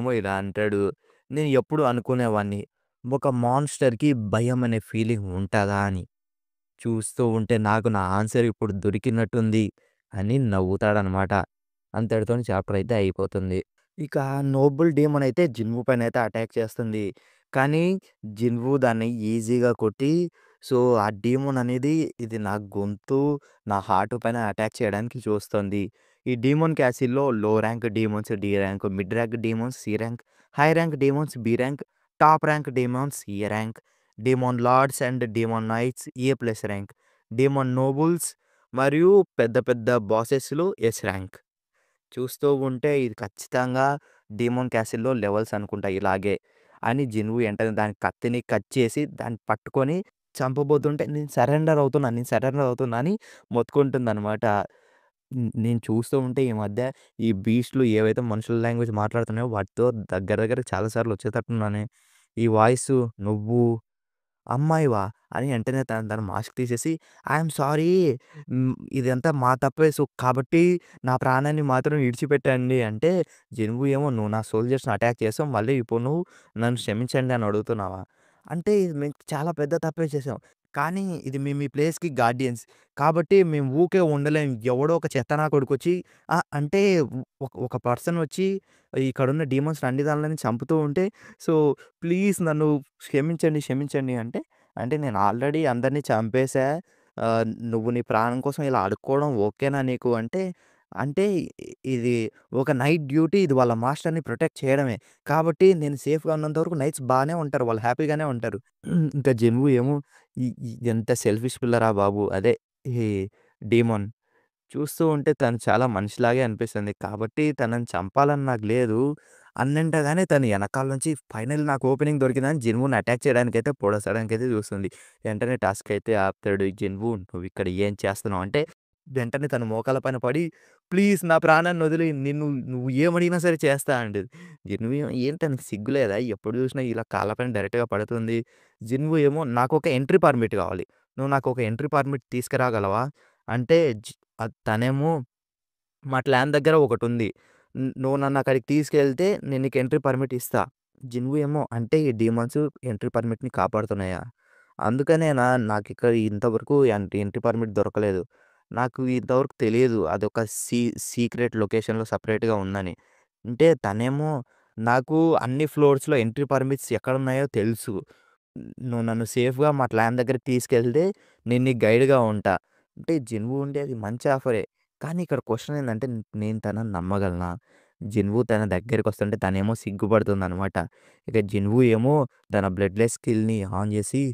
ఏమో ఇలా అంటాడు. నేను ఎప్పుడు అనుకునేవాడిని, ఒక మాన్‌స్టర్‌కి భయం అనే ఫీలింగ్ ఉంటదా అని. చూస్తూ ఉంటే నాకు నా ఆన్సర్ ఇప్పుడు దొరికినట్టుంది అని నవ్వుతాడనమాట. అంతటితోని చాప్టర్ అయితే అయిపోతుంది. ఇక నోబుల్ డీమన్ అయితే జిన్‌వు పైనైతే అటాక్ చేస్తుంది. కానీ జిన్‌వు దాన్ని ఈజీగా కొట్టి సో, ఆ డీమన్ అనేది ఇది నా గొంతు, నా హార్ట్ పైన అటాక్ చేయడానికి చూస్తుంది. ఈ డీమన్ క్యాసిల్‌లో low rank demons D rank, mid rank demons C rank, high rank demons B rank, top rank demons A rank, demon lords and demon knights A plus rank, demon nobles మరియు పెద్ద పెద్ద బాసెస్‌లు yes rank. చూస్తూ ఉంటే ఇది ఖచ్చితంగా demon క్యాసిల్‌లో levels అనుకుంటా ఇలాగే. అని జిన్‌వు ఎంటనే దాని కత్తిని కట్ చేసి దాన్ని పట్టుకొని చంపబోతుంటే నేను సరెండర్ అవుతున్నా అని మొత్తుకుంటుందనమాట. నేను చూస్తూ ఉంటే ఈ మధ్య ఈ బీస్ట్‌లు ఏవైతే మనుషుల లాంగ్వేజ్ మాట్లాడుతున్నాయో వాటితో దగ్గర దగ్గర చాలా సార్లు వచ్చేటట్టున్నానే. ఈ వాయిసు నువ్వు అమ్మాయివా? అని వెంటనే తన మాస్క్ తీసేసి ఐయామ్ సారీ. ఇదంతా మా తప్పే. సో, కాబట్టి నా ప్రాణాన్ని మాత్రం విడిచిపెట్టండి అంటే, జనువు ఏమో "నువ్వు నా సోల్జర్స్‌ని అటాక్ చేసావు. మళ్ళీ ఇప్పుడు నువ్వు నన్ను క్షమించండి అని అడుగుతున్నావా?" అంటే ఇది మేము చాలా పెద్ద తప్పే చేసాం. కానీ ఇది మేము ఈ ప్లేస్‌కి గార్డియన్స్. కాబట్టి మేము ఊకే ఉండలేం. ఎవడో ఒక చెత్త నా కొడుకొచ్చి అంటే ఒక పర్సన్ వచ్చి ఇక్కడున్న డీమన్స్ అన్ని దానిలని చంపుతూ ఉంటే, సో, ప్లీజ్ నన్ను క్షమించండి, క్షమించండి అంటే, అంటే నేను ఆల్రెడీ అందరిని చంపేసా. నువ్వు నీ ప్రాణం కోసం ఇలా అడుక్కోవడం ఓకేనా నీకు అంటే, అంటే ఇది ఒక నైట్ డ్యూటీ. ఇది వాళ్ళ మాస్టర్‌ని ప్రొటెక్ట్ చేయడమే. కాబట్టి నేను సేఫ్‌గా ఉన్నంత వరకు నైట్స్ బానే ఉంటారు. వాళ్ళు హ్యాపీగానే ఉంటారు. ఇంకా జనువు ఏమో ఈ ఈ ఎంత సెల్ఫిష్ పిల్లరా బాబు! అదే ఈ డీమన్. చూస్తూ ఉంటే తను చాలా మనిషిలాగే అనిపిస్తుంది. కాబట్టి తనని చంపాలని నాకు లేదు. అన్నంటగానే తను ఎనకాల నుంచి ఫైనల్ నాకు ఓపెనింగ్ దొరికిందని జిన్‌వుని అటాక్ చేయడానికైతే పొడసడానికైతే చూస్తుంది. వెంటనే టాస్క్ అయితే ఆపుతాడు. "జిన్‌వు నువ్విక్కడ ఏం చేస్తున్నావు?" అంటే వెంటనే తన మోకాళ్ళ పైన పడి, "ప్లీజ్ నా ప్రాణాన్ని వదిలేయి. నువ్వు ఏమడిగినా సరే చేస్తా" అంటది. జిన్‌వు ఏమో ఏంటి తనకి సిగ్గు లేదా? ఎప్పుడు చూసినా ఇలా కాళ్ళ పైన డైరెక్ట్‌గా పడుతుంది. జిన్‌వు ఏమో నాకొక ఎంట్రీ పర్మిట్ కావాలి. నువ్వు నాకొక ఎంట్రీ పర్మిట్ తీసుకురాగలవా? అంటే తనేమో మా క్లాన్ దగ్గర ఒకటుంది. నువ్వు నన్నక్కడికి తీసుకెళ్తే నేను నీకు ఎంట్రీ పర్మిట్ ఇస్తా. జిన్‌వు ఏమో అంటే ఈ డీమన్స్ ఎంట్రీ పర్మిట్‌ని కాపాడుతున్నాయా? అందుకనేనా నాకిక్కడ ఇంతవరకు ఎంట్రీ పర్మిట్ దొరకలేదు. నాకు ఇంతవరకు తెలియదు. అదొక సీక్రెట్ లొకేషన్‌లో సెపరేట్‌గా ఉందని. అంటే తనేమో నాకు అన్ని ఫ్లోర్స్‌లో ఎంట్రీ పర్మిట్స్ ఎక్కడున్నాయో తెలుసు. నువ్వు నన్ను సేఫ్‌గా మా క్లాన్ దగ్గరికి తీసుకెళ్తే నేను నీకు గైడ్‌గా ఉంటా. అంటే జిన్‌వు ఉండే అది మంచి ఆఫరే. కానీ ఇక్కడ క్వెషన్ ఏందంటే నేను తనని నమ్మగలనా? జిన్‌వు తన దగ్గరికొస్తుంటే తనేమో సిగ్గుపడుతుందనమాట. ఇక జిన్‌వు ఏమో తన బ్లడ్‌లెస్ స్కిల్‌ని ఆన్ జేసి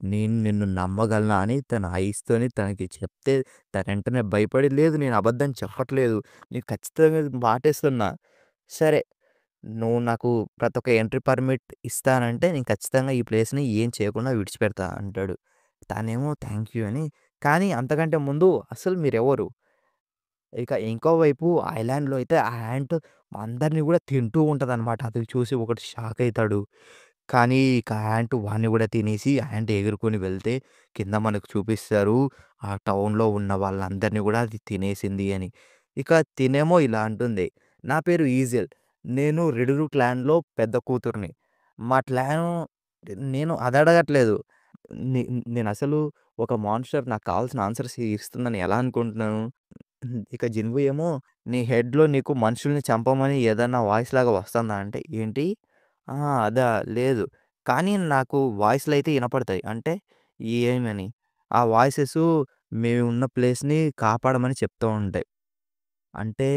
నేను నిన్ను నమ్మగలనా అని తన ఐస్‌తోని తనకి చెప్తే తను వెంటనే భయపడి లేదు నేను అబద్ధం చెప్పట్లేదు. నేను ఖచ్చితంగా మాటిస్తున్నా. సరే నువ్వు నాకు ప్రతి ఒక్క ఎంట్రీ పర్మిట్ ఇస్తానంటే నేను ఖచ్చితంగా ఈ ప్లేస్‌ని ఏం చేయకుండా విడిచిపెడతా అంటాడు. తనేమో థాంక్ యూ అని. కానీ అంతకంటే ముందు అసలు మీరెవరు? ఇక ఇంకోవైపు ఐలాండ్‌లో అయితే ఆ యాంట్ అందరిని గూడా తింటూ ఉంటదనమాట. అది చూసి ఒకడు షాక్ అయితాడు. కానీ ఇక యాంట్ వాడిని గూడా తినేసి యాంట్ ఎగురుకొని వెళ్తే కింద మనకు చూపిస్తారు. ఆ టౌన్‌లో ఉన్న వాళ్ళందరిని గూడా అది తినేసింది అని. ఇక తినేమో ఇలా అంటుంది. నా పేరు ఈజెల్. నేను రిడులు క్లాన్‌లో పెద్ద కూతురిని. మా క్లాను నేను అదడగట్లేదు. నే నేనసలు ఒక మాన్‌స్టర్ నాకు కావాల్సిన ఆన్సర్స్ ఇస్తుందని ఎలా అనుకుంటున్నాను? ఇక జిన్‌వు ఏమో నీ హెడ్‌లో నీకు మనుషుల్ని చంపమని ఏదన్నా వాయిస్‌లాగా వస్తుందా అంటే, ఏంటి? ఆ! అదా! లేదు. కానీ నాకు వాయిస్‌లయితే ఇనపడతాయి. అంటే ఏమని? ఆ వాయిసెసు మేమున్న ప్లేస్‌ని కాపాడమని చెప్తూ ఉంటాయి. అంటే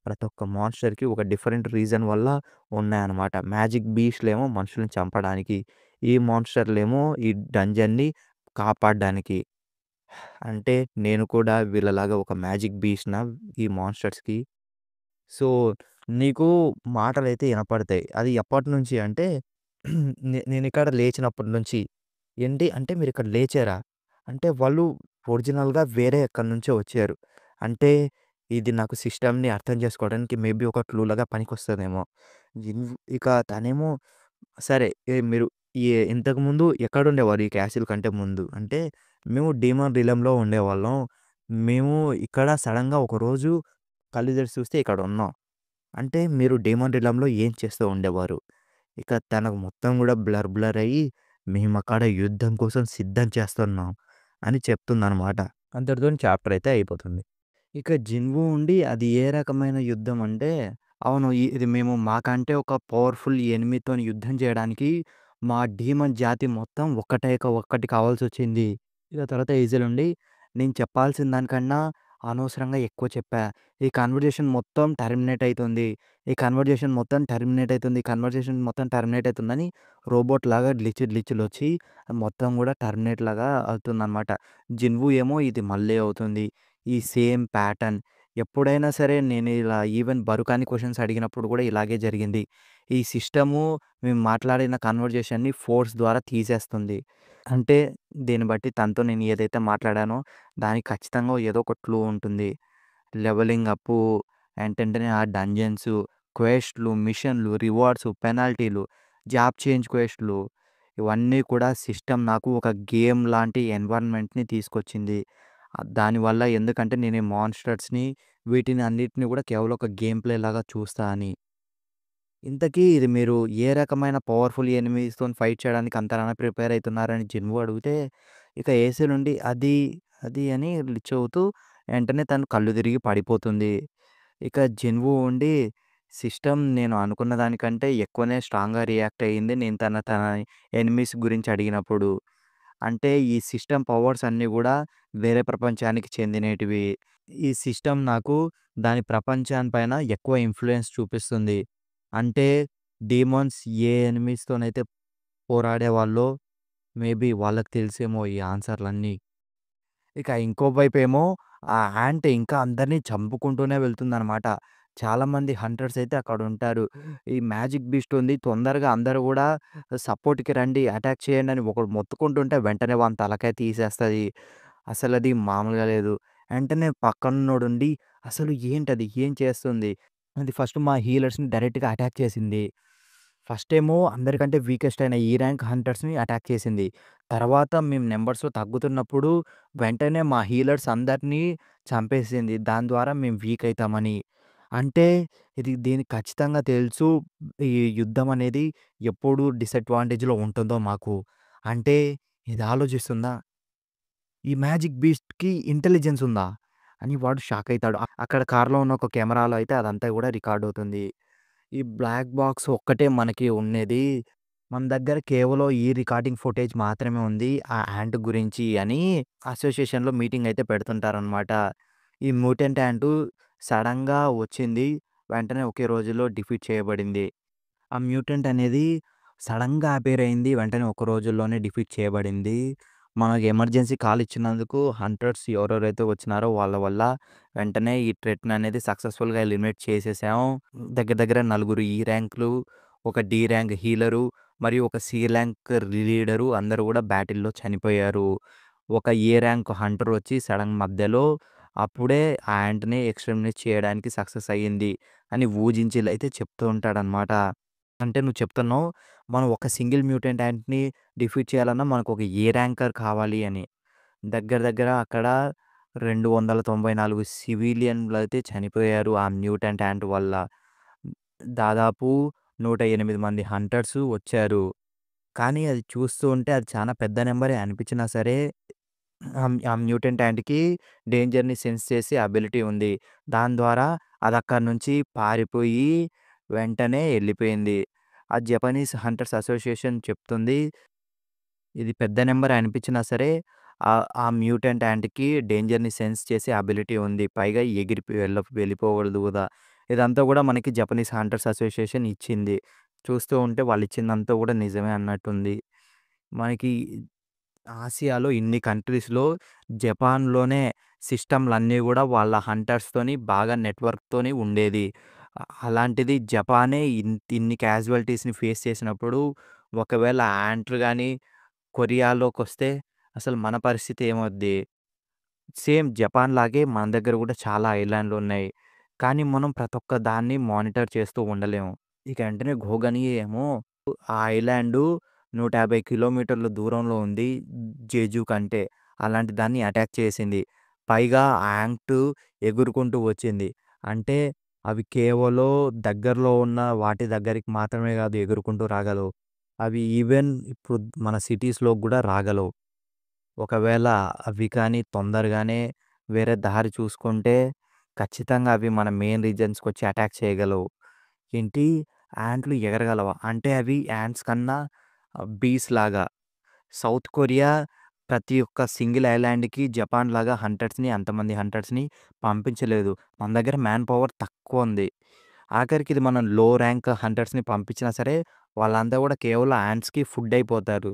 ప్రతి ఒక్క మాన్‌స్టర్‌కి ఒక డిఫరెంట్ రీజన్ వల్ల ఉన్నాయన్నమాట. మ్యాజిక్ బీస్ట్‌లేమో మనుషుల్ని చంపడానికి, ఈ మాన్‌స్టర్‌లేమో ఈ డంజన్‌ని కాపాడడానికి. అంటే నేను కూడా వీళ్ళలాగా ఒక మ్యాజిక్ బీస్ట్‌నా ఈ మాన్‌స్టర్స్‌కి? సో, నీకు మాటలైతే ఇనపడతాయి. అది ఎప్పటినుంచి అంటే నేనిక్కడ లేచినప్పటి నుంచి. ఏంటి అంటే మీరిక్కడ లేచారా? అంటే వాళ్ళు ఒరిజినల్‌గా వేరే ఎక్కడి నుంచో వచ్చారు. అంటే ఇది నాకు సిస్టమ్‌ని అర్థం చేసుకోవడానికి మేబీ ఒక క్లూలాగా పనికొస్తదేమో. ఇక తనేమో సరే మీరు ఇంతకుముందు ఎక్కడుండేవారు ఈ క్యాసిల్ కంటే ముందు? అంటే మేము డీమన్ రిలమ్‌లో ఉండేవాళ్ళం. మేము ఇక్కడ సడెన్‌గా ఒకరోజు కళ్ళు తెరిచి చూస్తే ఇక్కడున్నాం. అంటే మీరు 'డేమన్ రిలమ్‌లో' ఏం చేస్తూ ఉండేవారు? ఇక తనకు మొత్తం గూడా బ్లర్ బ్లర్ అయ్యి, మేమక్కడ యుద్ధం కోసం సిద్ధం చేస్తున్నాం అని చెప్తుందనమాట. అంతటితోని చాప్టర్ అయితే అయిపోతుంది. ఇక 'జిన్‌వు' ఉండి అది ఏ రకమైన యుద్ధం అంటే, అవును. ఇది మేము మాకంటే ఒక పవర్‌ఫుల్ ఎనిమీతోని యుద్ధం చేయడానికి మా డీమన్ జాతి మొత్తం ఒక్కటి కావాల్సొచ్చింది. ఇక తర్వాత ఈజిల్ ఉండి, నేను చెప్పాల్సిన దానికన్నా అనవసరంగా ఎక్కువ చెప్పా. ఈ కన్వర్జేషన్ మొత్తం టెర్మినేట్ అయితుంది. ఈ కన్వర్జేషన్ మొత్తం టెర్మినేట్ అయితుంది. ఈ కన్వర్జేషన్ మొత్తం టెర్మినేట్ అయితుందని రోబోట్‌లాగా గ్లిచ్‌లొచ్చి మొత్తం గూడా టెర్మినేట్ లాగా అవుతుందనమాట. 'జిన్‌వు' ఏమో ఇది మళ్ళీ అవుతుంది. ఈ సేమ్ ప్యాటర్న్ ఎప్పుడైనా సరే నేను ఇలా ఈవెన్ బరుకాని క్వెషన్స్ అడిగినప్పుడు గూడా ఇలాగే జరిగింది. ఈ సిస్టము మేము మాట్లాడిన కన్వర్జేషన్‌ని ఫోర్స్ ద్వారా తీసేస్తుంది. అంటే దీన్ని బట్టి తనతో నేను ఏదైతే మాట్లాడానో దానికి ఖచ్చితంగా ఏదో ఒక క్లూ ఉంటుంది. లెవెలింగ్ అప్పు ఏంటంటేనే ఆ డంజన్స్, క్వెస్ట్‌లు, మిషన్‌లు, రివార్డ్స్, పెనాల్టీలు, జాబ్ చేంజ్ క్వెస్ట్‌లు ఇవన్నీ కూడా సిస్టమ్ నాకు ఒక గేమ్ లాంటి ఎన్విరాన్మెంట్‌ని తీసుకొచ్చింది. దానివల్ల ఎందుకంటే నేను ఈ మాన్‌స్టర్స్‌ని వీటిని అన్నిటిని కూడా కేవలం ఒక గేమ్ ప్లే లాగా చూస్తా అని. ఇంతకీ ఇది మీరు ఏ రకమైన పవర్‌ఫుల్ ఎనిమీస్‌తోని ఫైట్ చేయడానికి అంతగానం ప్రిపేర్ అయితున్నారని జిన్‌వు అడిగితే, ఇక ఏసీ నుండి అది అని చెబుతూ వెంటనే తను కళ్ళు తిరిగి పడిపోతుంది. ఇక జిన్‌వు ఉండి సిస్టమ్ నేను అనుకున్న దానికంటే ఎక్కువనే స్ట్రాంగ్‌గా రియాక్ట్ అయ్యింది. నేను తన ఎనిమీస్ గురించి అడిగినప్పుడు. అంటే ఈ సిస్టమ్ పవర్స్ అన్నీ గూడా వేరే ప్రపంచానికి చెందినేటివి. ఈ సిస్టమ్ నాకు దాని ప్రపంచాని పైన ఎక్కువ ఇన్‌ఫ్లూయెన్స్ చూపిస్తుంది. అంటే డీమన్స్ ఏ ఎనిమీస్‌తోనైతే పోరాడేవాళ్ళో మేబీ వాళ్ళకి తెలుసేమో ఈ ఆన్సర్‌లన్నీ. ఇక ఇంకో వైపేమో ఆ యాంట్ ఇంకా అందరిని చంపుకుంటూనే వెళ్తుందనమాట. చాలామంది హంటర్స్ అయితే అక్కడుంటారు. ఈ మ్యాజిక్ బీస్ట్ ఉంది. తొందరగా అందరూ గూడా సపోర్ట్‌కి రండి, అటాక్ చేయండి అని ఒకడు మొత్తుకుంటుంటే వెంటనే వాని తలకాయ తీసేస్తది. అసలది మామూలుగా లేదు. వెంటనే పక్కనున్నోడుండి అసలు ఏంటది? ఏం చేస్తుంది? అది ఫస్ట్ మా హీలర్స్‌ని డైరెక్ట్‌గా అటాక్ చేసింది. ఫస్టేమో అందరికంటే వీకెస్ట్ అయిన ఈ ర్యాంక్ హంటర్స్‌ని అటాక్ చేసింది. తర్వాత మేము నంబర్స్‌లో తగ్గుతున్నప్పుడు వెంటనే మా హీలర్స్ అందరిని చంపేసింది. దాని ద్వారా మేము వీక్ అయితామని. అంటే దీనికి ఖచ్చితంగా తెలుసు ఈ యుద్ధం అనేది ఎప్పుడు డిసడ్వాంటేజ్‌లో ఉంటుందో మాకు. అంటే ఇది ఆలోచిస్తుందా? ఈ మ్యాజిక్ బీస్ట్‌కి ఇంటెలిజెన్స్ ఉందా? అని వాడు షాక్ అయితాడు. అక్కడ కార్‌లో ఉన్న ఒక కెమెరాలో అయితే అదంతా గూడా రికార్డ్ అవుతుంది. ఈ బ్లాక్ బాక్స్ ఒక్కటే మనకి ఉన్నది. మన దగ్గర కేవలం ఈ రికార్డింగ్ ఫుటేజ్ మాత్రమే ఉంది. ఆ యాంట్ గురించి అని అసోసియేషన్‌లో మీటింగ్ అయితే పెడుతుంటారనమాట. ఈ మ్యూటెంట్ యాంటు సడెన్‌గా వచ్చింది. వెంటనే ఒకే రోజులో డిఫీట్ చేయబడింది. ఆ మ్యూటెంట్ అనేది సడెన్‌గా అపియర్ అయింది. వెంటనే ఒక రోజుల్లోనే డిఫీట్ చేయబడింది. మనకు ఎమర్జెన్సీ కాల్ ఇచ్చినందుకు హంటర్స్ ఎవరెవరైతే వచ్చినారో వాళ్ళ వల్ల వెంటనే ఈ థ్రెట్‌ని అనేది సక్సెస్‌ఫుల్‌గా ఎలిమినేట్ చేసేసాం. దగ్గర దగ్గర నలుగురు ఈ ర్యాంక్‌లు, ఒక డి ర్యాంక్ హీలరు మరియు ఒక సి ర్యాంక్ లీడరు అందరూ కూడా బ్యాటిల్‌లో చనిపోయారు. ఒక ఏ ర్యాంక్ హంటర్ వచ్చి సడెన్ మధ్యలో అప్పుడే ఆ యాంట్‌ని ఎక్స్‌టర్మినేట్ చేయడానికి సక్సెస్ అయ్యింది అని ఊజించిలైతే చెప్తూ ఉంటాడనమాట. అంటే నువ్వు చెప్తున్నావు, మనం ఒక సింగిల్ మ్యూటెంట్ యాంట్‌ని డిఫీట్ చేయాలన్నా మనకొక ఏ ర్యాంకర్ కావాలి అని. దగ్గర దగ్గర అక్కడ 294 సివిలియన్‌లయితే చనిపోయారు ఆ మ్యూటెంట్ యాంట్ వల్ల. దాదాపు 108 మంది హంటర్సు వచ్చారు. కానీ అది చూస్తూ ఉంటే అది చాలా పెద్ద నంబరే అనిపించినా సరే, ఆ మ్యూటెంట్ యాంట్‌కి డేంజర్‌ని సెన్స్ చేసే అబిలిటీ ఉంది. దాని ద్వారా అదక్కడి నుంచి పారిపోయి వెంటనే ఎళ్ళిపోయింది. ఆ జపనీస్ హంటర్స్ అసోసియేషన్ చెప్తుంది. ఇది పెద్ద నంబరే అనిపించినా సరే, ఆ మ్యూటెంట్ యాంట్‌కి డేంజర్‌ని సెన్స్ చేసే అబిలిటీ ఉంది. పైగా వెళ్ళిపోగలదు గూడా. ఇదంతా గూడా మనకి జపనీస్ హంటర్స్ అసోసియేషన్ ఇచ్చింది. చూస్తూ ఉంటే వాళ్ళిచ్చిందంతా గూడా నిజమే అన్నట్టుంది. మనకి ఆసియాలో ఇన్ని కంట్రీస్‌లో జపాన్‌లోనే సిస్టమ్‌లన్నీ గూడా వాళ్ళ హంటర్స్‌తోని బాగా నెట్‌వర్క్‌తోని ఉండేది. అలాంటిది జపానే ఇన్ని క్యాజువాలిటీస్‌ని ఫేస్ చేసినప్పుడు ఒకవేళ యాంట్లు గాని కొరియాలోకొస్తే అసలు మన పరిస్థితి ఏమవుద్ది? సేమ్ జపాన్ లాగే మన దగ్గర గూడా చాలా ఐలాండ్‌లున్నాయి. కానీ మనం ప్రతి ఒక్క దాన్ని మానిటర్ చేస్తూ ఉండలేము. ఇక వెంటనే గోగని ఏమో ఆ ఐలాండు 150 కిలోమీటర్ల దూరంలో ఉంది జెజు కంటే. అలాంటి దాన్ని అటాక్ చేసింది. పైగా ఆ యాంట్ ఎగురుకుంటూ వచ్చింది. అంటే అవి కేవలం దగ్గరలో ఉన్న వాటి దగ్గరికి మాత్రమే గాదు ఎగురుకుంటూ రాగలవు. అవి ఈవెన్ ఇప్పుడు మన సిటీస్‌లోకి గూడా రాగలవు. ఒకవేళ అవి కానీ తొందరగానే వేరే దారి చూసుకుంటే ఖచ్చితంగా అవి మన మెయిన్ రీజన్స్‌కొచ్చి అటాక్ చేయగలవు. ఏంటి యాంట్లు ఎగరగలవా? అంటే అవి యాంట్స్ కన్నా బీస్ లాగా. సౌత్ కొరియా ప్రతి ఒక్క సింగిల్ ఐలాండ్‌కి జపాన్ లాగా అంతమంది హంటర్స్‌ని పంపించలేదు. మన దగ్గర మ్యాన్ పవర్ తక్కువుంది. ఆఖరికి ఇది మనం లో ర్యాంక్ హంటర్స్‌ని పంపించినా సరే వాళ్ళంతా గూడా కేవలం యాంట్స్‌కి ఫుడ్ అయిపోతారు.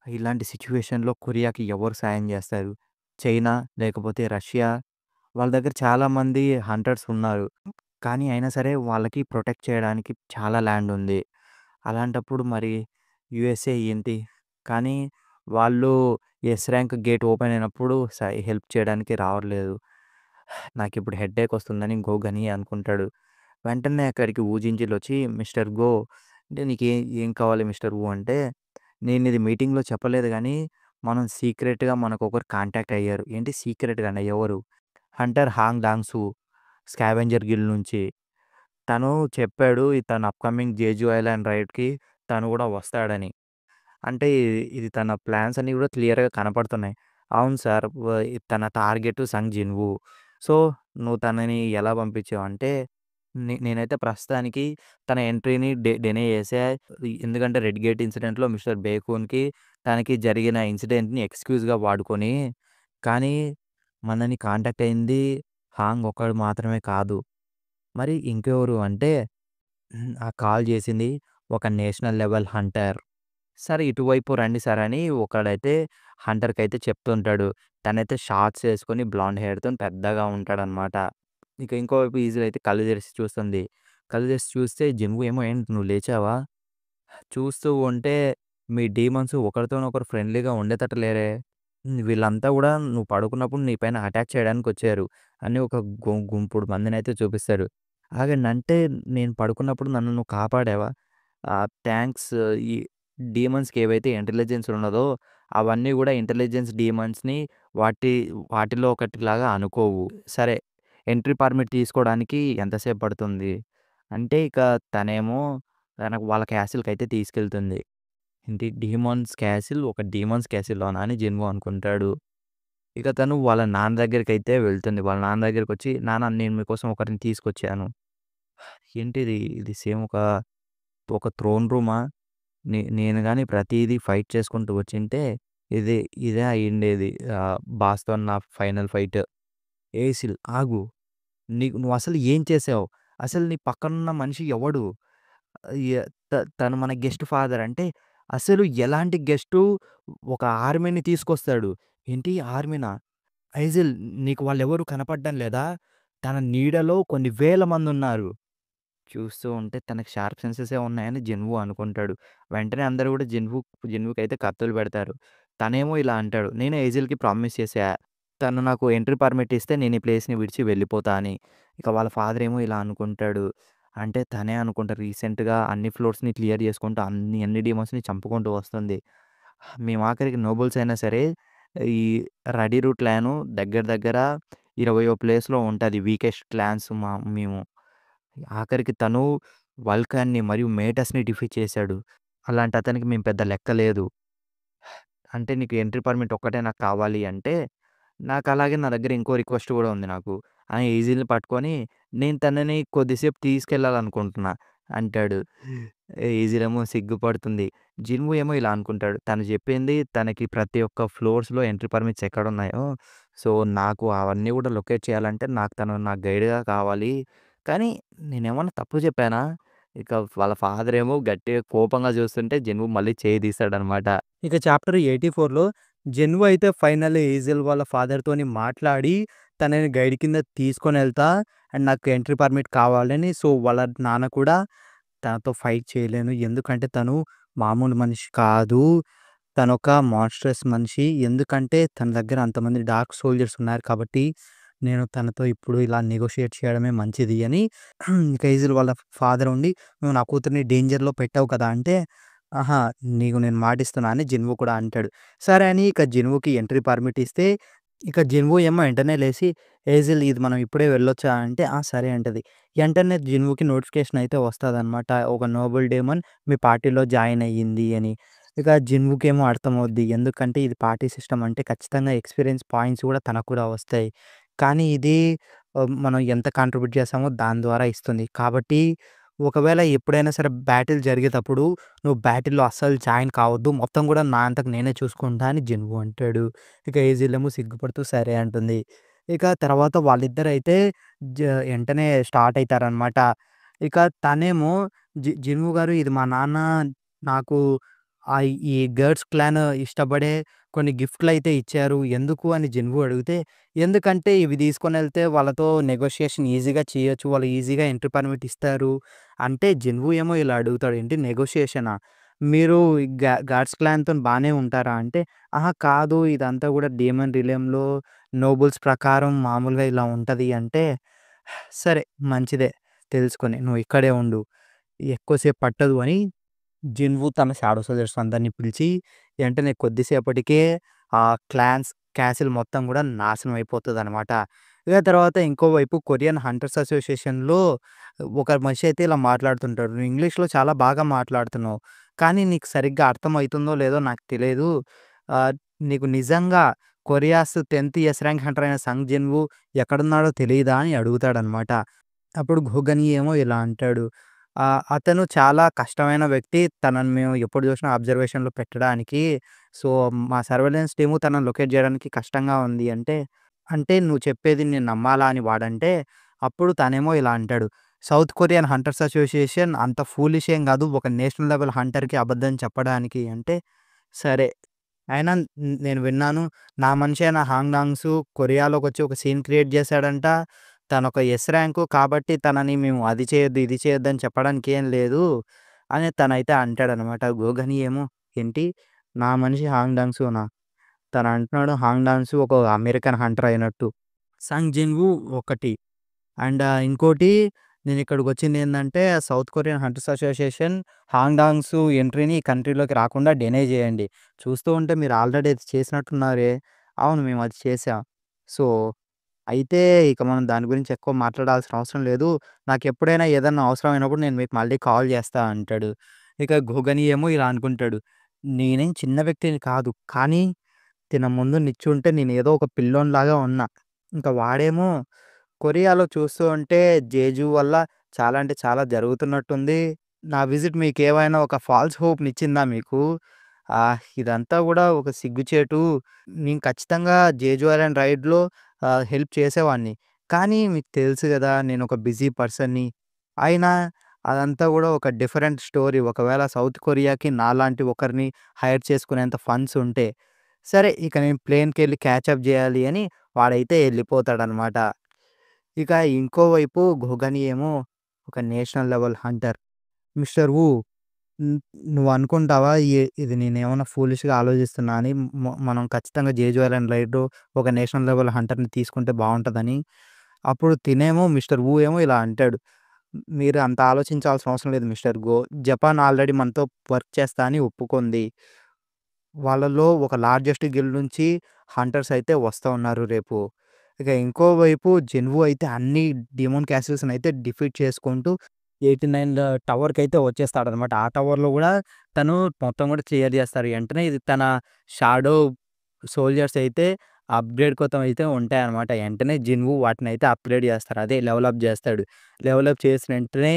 ఇలాంటి సిట్యుయేషన్‌లో కొరియాకి ఎవరు సాయం జేస్తారు? చైనా లేకపోతే రష్యా వాళ్ళ దగ్గర చాలామంది హంటర్స్ ఉన్నారు. కానీ అయినా సరే వాళ్ళకి ప్రొటెక్ట్ చేయడానికి చాలా ల్యాండ్ ఉంది. అలాంటప్పుడు మరి యూఎస్ఏ ఏంటి? కానీ వాళ్ళు యెస్ ర్యాంక్ గేట్ ఓపెన్ అయినప్పుడు హెల్ప్ చేయడానికి రావట్లేదు. నాకిప్పుడు హెడ్‌ఏక్ వస్తుందని గని అనుకుంటాడు. వెంటనే అక్కడికి వూ జింజిల్ మిస్టర్ గో అంటే ఏం కావాలి మిస్టర్ వు అంటే, నేనిది మీటింగ్‌లో చెప్పలేదు గానీ, మనం సీక్రెట్‌గా మనకొకరు కాంటాక్ట్ అయ్యారు. ఏంటి సీక్రెట్‌గానా ఎవరు? హంటర్ హాంగ్ డాంగ్ సూ స్కావెంజర్ గిల్డ్ నుంచి. తను చెప్పాడు తన అప్‌కమింగ్ జేజు ఐలాండ్ రైడ్‌కి తను గూడా వస్తాడని. అంటే ఇది తన ప్లాన్స్ అన్నీ గూడా క్లియర్‌గా కనపడుతున్నాయి. అవును సార్. తన టార్గెట్ సంగ్ జిన్‌వూ. సో, నువ్వు తనని ఎలా పంపించావంటే, నేనైతే ప్రస్తుతానికి తన ఎంట్రీని డినై చేశా. ఎందుకంటే రెడ్ గేట్ ఇన్సిడెంట్‌లో మిస్టర్ బేకూన్‌కి తనకి జరిగిన ఇన్సిడెంట్‌ని ఎక్స్‌క్యూజ్‌గా వాడుకొని, కానీ మనని కాంటాక్ట్ అయింది హాంగ్ ఒక్కడు మాత్రమే కాదు. మరి ఇంకెవరు అంటే ఆ కాల్ చేసింది ఒక నేషనల్ లెవెల్ హంటర్. సరే ఇటువైపు రండి సార్ అని ఒకడైతే హంటర్‌కైతే చెప్తుంటాడు. తనైతే షార్ట్స్ ఏసుకొని బ్లాండ్ హెయిర్‌తోని పెద్దగా ఉంటాడనమాట. ఇక ఇంకోవైపు ఈజిల్ అయితే కళ్ళు తెరిసి చూస్తుంది. కళ్ళు తెరిసి చూస్తే జిన్‌వు ఏమో "ఏంటి నువ్వు లేచావా? చూస్తూ ఉంటే మీ డీమన్స్ ఒకరితోనొకరు ఫ్రెండ్లీగా ఉండేటట్టు లేరే. వీళ్ళంతా గూడా నువ్వు పడుకున్నప్పుడు నీ పైన అటాక్ చేయడానికొచ్చారు" అని ఒక గుంపుడు మందినైతే చూపిస్తాడు. ఆగండి అంటే నేను పడుకున్నప్పుడు నన్ను నువ్వు కాపాడావా? థాంక్స్. ఈ డీమన్స్‌కి ఏవైతే ఇంటెలిజెన్స్ ఉన్నదో అవన్నీ గూడా ఇంటెలిజెన్స్ డీమన్స్‌ని వాటి వాటిలో ఒకటిలాగా అనుకోవు. సరే ఎంట్రీ పర్మిట్ తీసుకోవడానికి ఎంతసేపు పడుతుంది? అంటే ఇక తనేమో వాళ్ళ క్యాసిల్‌కైతే తీసుకెళ్తుంది. ఏంటి డీమాన్స్ క్యాసిల్ ఒక డీమాన్స్ క్యాసిల్‌లోనా అని జిన్‌వు అనుకుంటాడు. ఇక తను వాళ్ళ నాన్న దగ్గరికైతే వెళ్తుంది. వాళ్ళ నాన్న దగ్గరికొచ్చి, "నాన్న నేను మీకోసం ఒకరిని తీసుకొచ్చాను." ఏంటిది? ఇది సేమ్ ఒక థ్రోన్ రూమా? నేను గాని ప్రతీదీ ఫైట్ చేసుకుంటూ వచ్చుంటే ఇది ఇదే అయ్యుండేది. బాస్‌తో నా ఫైనల్ ఫైట్. ఏసిల్ ఆగు. నువ్వసలు ఏం చేసావు? అసలు నీ పక్కనున్న మనిషి ఎవడు? య తను మన గెస్ట్ ఫాదర్. అంటే అసలు ఎలాంటి గెస్టు ఒక ఆర్మీని తీసుకొస్తాడు. ఏంటి ఆర్మీనా? ఐజిల్ నీకు వాళ్ళెవరు కనపడడం లేదా? తన నీడలో కొన్ని వేల మందున్నారు. చూస్తూ ఉంటే తనకి షార్ప్ సెన్సెసే ఉన్నాయని జిన్‌వు అనుకుంటాడు. వెంటనే అందరూ గూడా జిన్‌వుకైతే కత్తులు పెడతారు. తనేమో ఇలా అంటాడు. నేను ఏజిల్‌కి ప్రామిస్ చేశా. తను నాకు ఎంట్రీ పర్మిట్ ఇస్తే నేను ఈ ప్లేస్‌ని విడిచి వెళ్ళిపోతా అని. ఇక వాళ్ళ ఫాదర్ ఏమో ఇలా అనుకుంటాడు. అంటే తనే అనుకుంటా రీసెంట్‌గా అన్ని ఫ్లోర్స్‌ని క్లియర్ చేసుకుంటూ అన్ని డీమన్స్‌ని చంపుకుంటూ వస్తుంది. మేము ఆఖరికి నోబుల్స్ అయినా సరే ఈ రెడీ రూట్ క్లాను దగ్గర దగ్గర 20 ప్లేస్‌లో ఉంటది. వీకెస్ట్ క్లాన్స్ మేము. ఆఖరికి తను వల్కన్‌ని మరియు మేటస్‌ని డిఫీట్ చేశాడు. అలాంటి అతనికి మేము పెద్ద లెక్క లేదు. అంటే నీకు ఎంట్రీ పర్మిట్ ఒక్కటే నాకు కావాలి అంటే, నాకలాగే నా దగ్గర ఇంకో రిక్వెస్ట్ గూడా ఉంది నాకు. అని ఈజిల్‌ని పట్టుకొని నేను తనని కొద్దిసేపు తీసుకెళ్ళాలనుకుంటున్నా అంటాడు. ఈజిల్ ఏమో సిగ్గుపడుతుంది. జిన్‌వు ఏమో ఇలా అనుకుంటాడు. తను చెప్పింది తనకి ప్రతి ఒక్క ఫ్లోర్స్‌లో ఎంట్రీ పర్మిట్స్ ఎక్కడున్నాయో, సో, నాకు అవన్నీ గూడా లొకేట్ చేయాలంటే తను నాకు గైడ్‌గా కావాలి. కానీ నేనేమన్నా తప్పు చెప్పానా? ఇక వాళ్ళ ఫాదరేమో గట్టిగా కోపంగా చూస్తుంటే జిన్‌వు మళ్ళీ చేయి తీస్తాడనమాట. ఇక చాప్టర్ 84లో జెన్‌వు అయితే ఫైనల్లీ ఈజిల్ వాళ్ళ ఫాదర్‌తోని మాట్లాడి తనని గైడ్ కింద తీసుకొనెళ్తా అండ్ నాకు ఎంట్రీ పర్మిట్ కావాలని సో, వాళ్ళ నాన్న కూడా తనతో ఫైట్ చేయలేను. ఎందుకంటే తను మామూలు మనిషి కాదు. తనొక మాన్‌స్ట్రస్ మనిషి. ఎందుకంటే తన దగ్గర అంతమంది డార్క్ సోల్జర్స్ ఉన్నారు కాబట్టి నేను తనతో ఇప్పుడు ఇలా నెగోషియేట్ చేయడమే మంచిది అని ఇక ఈజిల్ వాళ్ళ ఫాదర్ ఉండి "నువ్వు నా కూతురిని డేంజర్‌లో పెట్టావు కదా!" అంటే "ఆహా! నీకు నేను మాటిస్తున్నా" అని జిన్‌వు కూడా అంటాడు. సరే అని ఇక జిన్‌వుకి ఎంట్రీ పర్మిట్ ఇస్తే ఇక జిన్‌వు ఏమో వెంటనే లేసి, "ఏజిల్ ఇది మనం ఇప్పుడే వెళ్ళొచ్చా?" అంటే, "ఆ! సరే" అంటది. ఎంటనే జిన్‌వుకి నోటిఫికేషన్ అయితే వస్తదనమాట. ఒక నోబుల్ డేమన్ మీ పార్టీలో జాయిన్ అయ్యింది అని. ఇక జిన్‌వుకేమో అర్థమవుద్ది. ఎందుకంటే ఇది పార్టీ సిస్టమ్ అంటే ఖచ్చితంగా ఎక్స్‌పీరియన్స్ పాయింట్స్ కూడా తనకు కూడా వస్తాయి. కానీ ఇది మనం ఎంత కాంట్రిబ్యూట్ చేసామో దాని ద్వారా ఇస్తుంది. కాబట్టి ఒకవేళ ఎప్పుడైనా సరే బ్యాటిల్ జరిగేటప్పుడు నువ్వు బ్యాటిల్‌లో అస్సలు జాయిన్ కావద్దు. మొత్తం కూడా నా అంతకు నేనే చూసుకుంటా అని జిన్‌వు అంటాడు. ఇక ఏజిలేమో సిగ్గుపడుతూ సరే అంటుంది. ఇక తర్వాత వాళ్ళిద్దరైతే జ ఎంటనే స్టార్ట్ అయితారనమాట. ఇక తనేమో జిన్‌వు గారు ఇది మా నాన్న నాకు ఈ గర్డ్స్ క్లాన్ ఇష్టపడే కొన్ని గిఫ్ట్‌లయితే ఇచ్చారు. ఎందుకు అని జిన్‌వు అడిగితే, ఎందుకంటే ఇవి తీసుకొనెళ్తే వాళ్ళతో నెగోషియేషన్ ఈజీగా చేయొచ్చు. వాళ్ళు ఈజీగా ఎంట్రీ పర్మిట్ ఇస్తారు. అంటే జిన్‌వు ఏమో ఇలా అడుగుతాడు. ఏంటి నెగోషియేషనా? మీరు గాడ్స్ క్లాన్‌తోని బానే ఉంటారా? అంటే అహా! కాదు. ఇదంతా గూడా డీమన్ రిలెమ్‌లో నోబుల్స్ ప్రకారం మామూలుగా ఇలా ఉంటది అంటే, సరే మంచిదే తెలుసుకొని. నువ్వు ఇక్కడే ఉండు. ఎక్కువ సేపు పట్టదు అని జిన్‌వు తన షాడో సోల్జర్స్ అందరిని పిలిచి, వెంటనే కొద్దిసేపటికే ఆ క్లాన్స్ క్యాసిల్ మొత్తం గూడా నాశనం అయిపోతదనమాట. ఇక తర్వాత ఇంకోవైపు కొరియన్ హంటర్స్ అసోసియేషన్‌లో ఒక మనిషి అయితే ఇలా మాట్లాడుతుంటాడు. "నువ్వు ఇంగ్లీష్‌లో చాలా బాగా మాట్లాడుతున్నావు. కానీ నీకు సరిగ్గా అర్థమయితుందో లేదో నాకు తెలీదు. ఆహ్, నీకు నిజంగా కొరియాస్ 10థ్ ఎస్ ర్యాంక్ హంటర్ అయిన సంగ్ జిన్‌వు ఎక్కడున్నాడో తెలీదా?" అని అడుగుతాడనమాట. అప్పుడు గోగని ఏమో ఇలా అంటాడు. అతను చాలా కష్టమైన వ్యక్తి. తనని మేము ఎప్పుడు చూసినా అబ్జర్వేషన్‌లో పెట్టడానికి. సో, మా సర్వేలెన్స్ టీము తనని లొకేట్ జేయడానికి కష్టంగా ఉంది అంటే, అంటే నువ్వు చెప్పేది నేను నమ్మాలా అని వాడంటే, అప్పుడు తనేమో ఇలా అంటాడు. సౌత్ కొరియన్ హంటర్స్ అసోసియేషన్ అంత ఫూలిష్ ఏం గాదు. ఒక నేషనల్ లెవెల్ హంటర్‌కి అబద్ధం చెప్పడానికి అంటే, సరే. అయినా నేను విన్నాను. నా మనిషి అయిన హాంగ్ నాంగ్‌సు కొరియాలోకొచ్చి ఒక సీన్ క్రియేట్ చేశాడంట. తనొక ఎస్ ర్యాంకు కాబట్టి తనని మేము అది చేయొద్దు, ఇది చేయొద్దు అని చెప్పడానికి ఏం లేదు అని తనైతే అంటాడనమాట. గోగని ఏమో ఏంటి నా మనిషి హాంగ్ డాంగ్‌సునా? తను అంటున్నాడు హాంగ్ డాంగ్‌సు ఒక అమెరికన్ హంటర్ అయినట్టు. సంగ్ జిన్‌వు ఒకటి. అండ్ ఇంకోటి నేనిక్కడికొచ్చిందేందంటే, South Korean Hunters Association Hwang Dongsoo ఎంట్రీని ఈ కంట్రీలోకి రాకుండా డెనై జేయండి. చూస్తూ ఉంటే మీరు ఆల్రెడీ అది చేసినట్టున్నారే. అవును. మేమది చేశాం. సో, అయితే ఇక మనం దాని గురించి ఎక్కువ మాట్లాడాల్సిన అవసరం లేదు. నాకెప్పుడైనా ఏదన్నా అవసరమైనప్పుడు నేను మీకు మళ్ళీ కాల్ జేస్తా అంటాడు. ఇక గోగని ఏమో ఇలా అనుకుంటాడు. నేనేం చిన్న వ్యక్తిని కాదు. కానీ తిన ముందు నిచ్చుంటే నేనేదో ఒక పిల్లోనిలాగా ఉన్నా. ఇంక వాడేమో కొరియాలో చూస్తూ ఉంటే జేజు వల్ల చాలా అంటే చాలా జరుగుతున్నట్టుంది. నా విజిట్ మీకేమైనా ఒక ఫాల్స్ హోప్‌నిచ్చిందా మీకు? ఇదంతా గూడా ఒక సిగ్గుచేటు. నేను ఖచ్చితంగా జేజు ఐలాండ్ రైడ్‌లో హెల్ప్ చేసేవాడిని. కానీ మీకు తెలుసు గదా! నేనొక బిజీ పర్సన్‌ని. అయినా అదంతా గూడా ఒక డిఫరెంట్ స్టోరీ. ఒకవేళ సౌత్ కొరియాకి నాలాంటి ఒకరిని హైర్ చేసుకునేంత ఫండ్స్ ఉంటే. సరే ఇక నేను ప్లేన్‌కెళ్ళి క్యాచప్ జేయాలి అని వాడైతే ఎళ్ళిపోతాడనమాట. ఇక ఇంకోవైపు 'గోగని' ఏమో ఒక నేషనల్ లెవెల్ హంటర్. మిస్టర్ వు హ్మ్. నువ్వనుకుంటావా ఇది నేనేమన్నా ఫూలిష్‌గా ఆలోచిస్తున్నా అని మనం ఖచ్చితంగా 'జేజు ఐలాండ్' రైడ్‌లో ఒక నేషనల్ లెవెల్ హంటర్‌ని తీసుకుంటే బావుంటదని. అప్పుడు తినేమో మిస్టర్ వు ఏమో ఇలా అంటాడు. మీరు అంత ఆలోచించాల్సిన అవసరం లేదు మిస్టర్ గో. జపాన్ ఆల్రెడీ మనతో వర్క్ చేస్తా అని ఒప్పుకుంది. వాళ్ళలో ఒక లార్జెస్ట్ గిల్డ్ నుంచి హంటర్స్ అయితే వస్తా ఉన్నారు రేపు. ఇక ఇంకోవైపు జెన్‌వు అయితే అన్ని డెమోన్ క్యాసిల్స్‌నయితే డిఫీట్ చేసుకుంటూ 89 టవర్‌కైతే వచ్చేస్తాడనమాట. ఆ టవర్‌లో గూడా తను మొత్తం గూడా క్లియర్ జేస్తారు. వెంటనే ఇది తన షాడో సోల్జర్స్ అయితే అప్‌గ్రేడ్ కోసం అయితే ఉంటాయన్నమాట. వెంటనే జిన్‌వు వాటినైతే అప్‌గ్రేడ్ జేస్తారు. అదే లెవెల్ అప్ జేస్తాడు. లెవెల్ అప్ చేసిన వెంటనే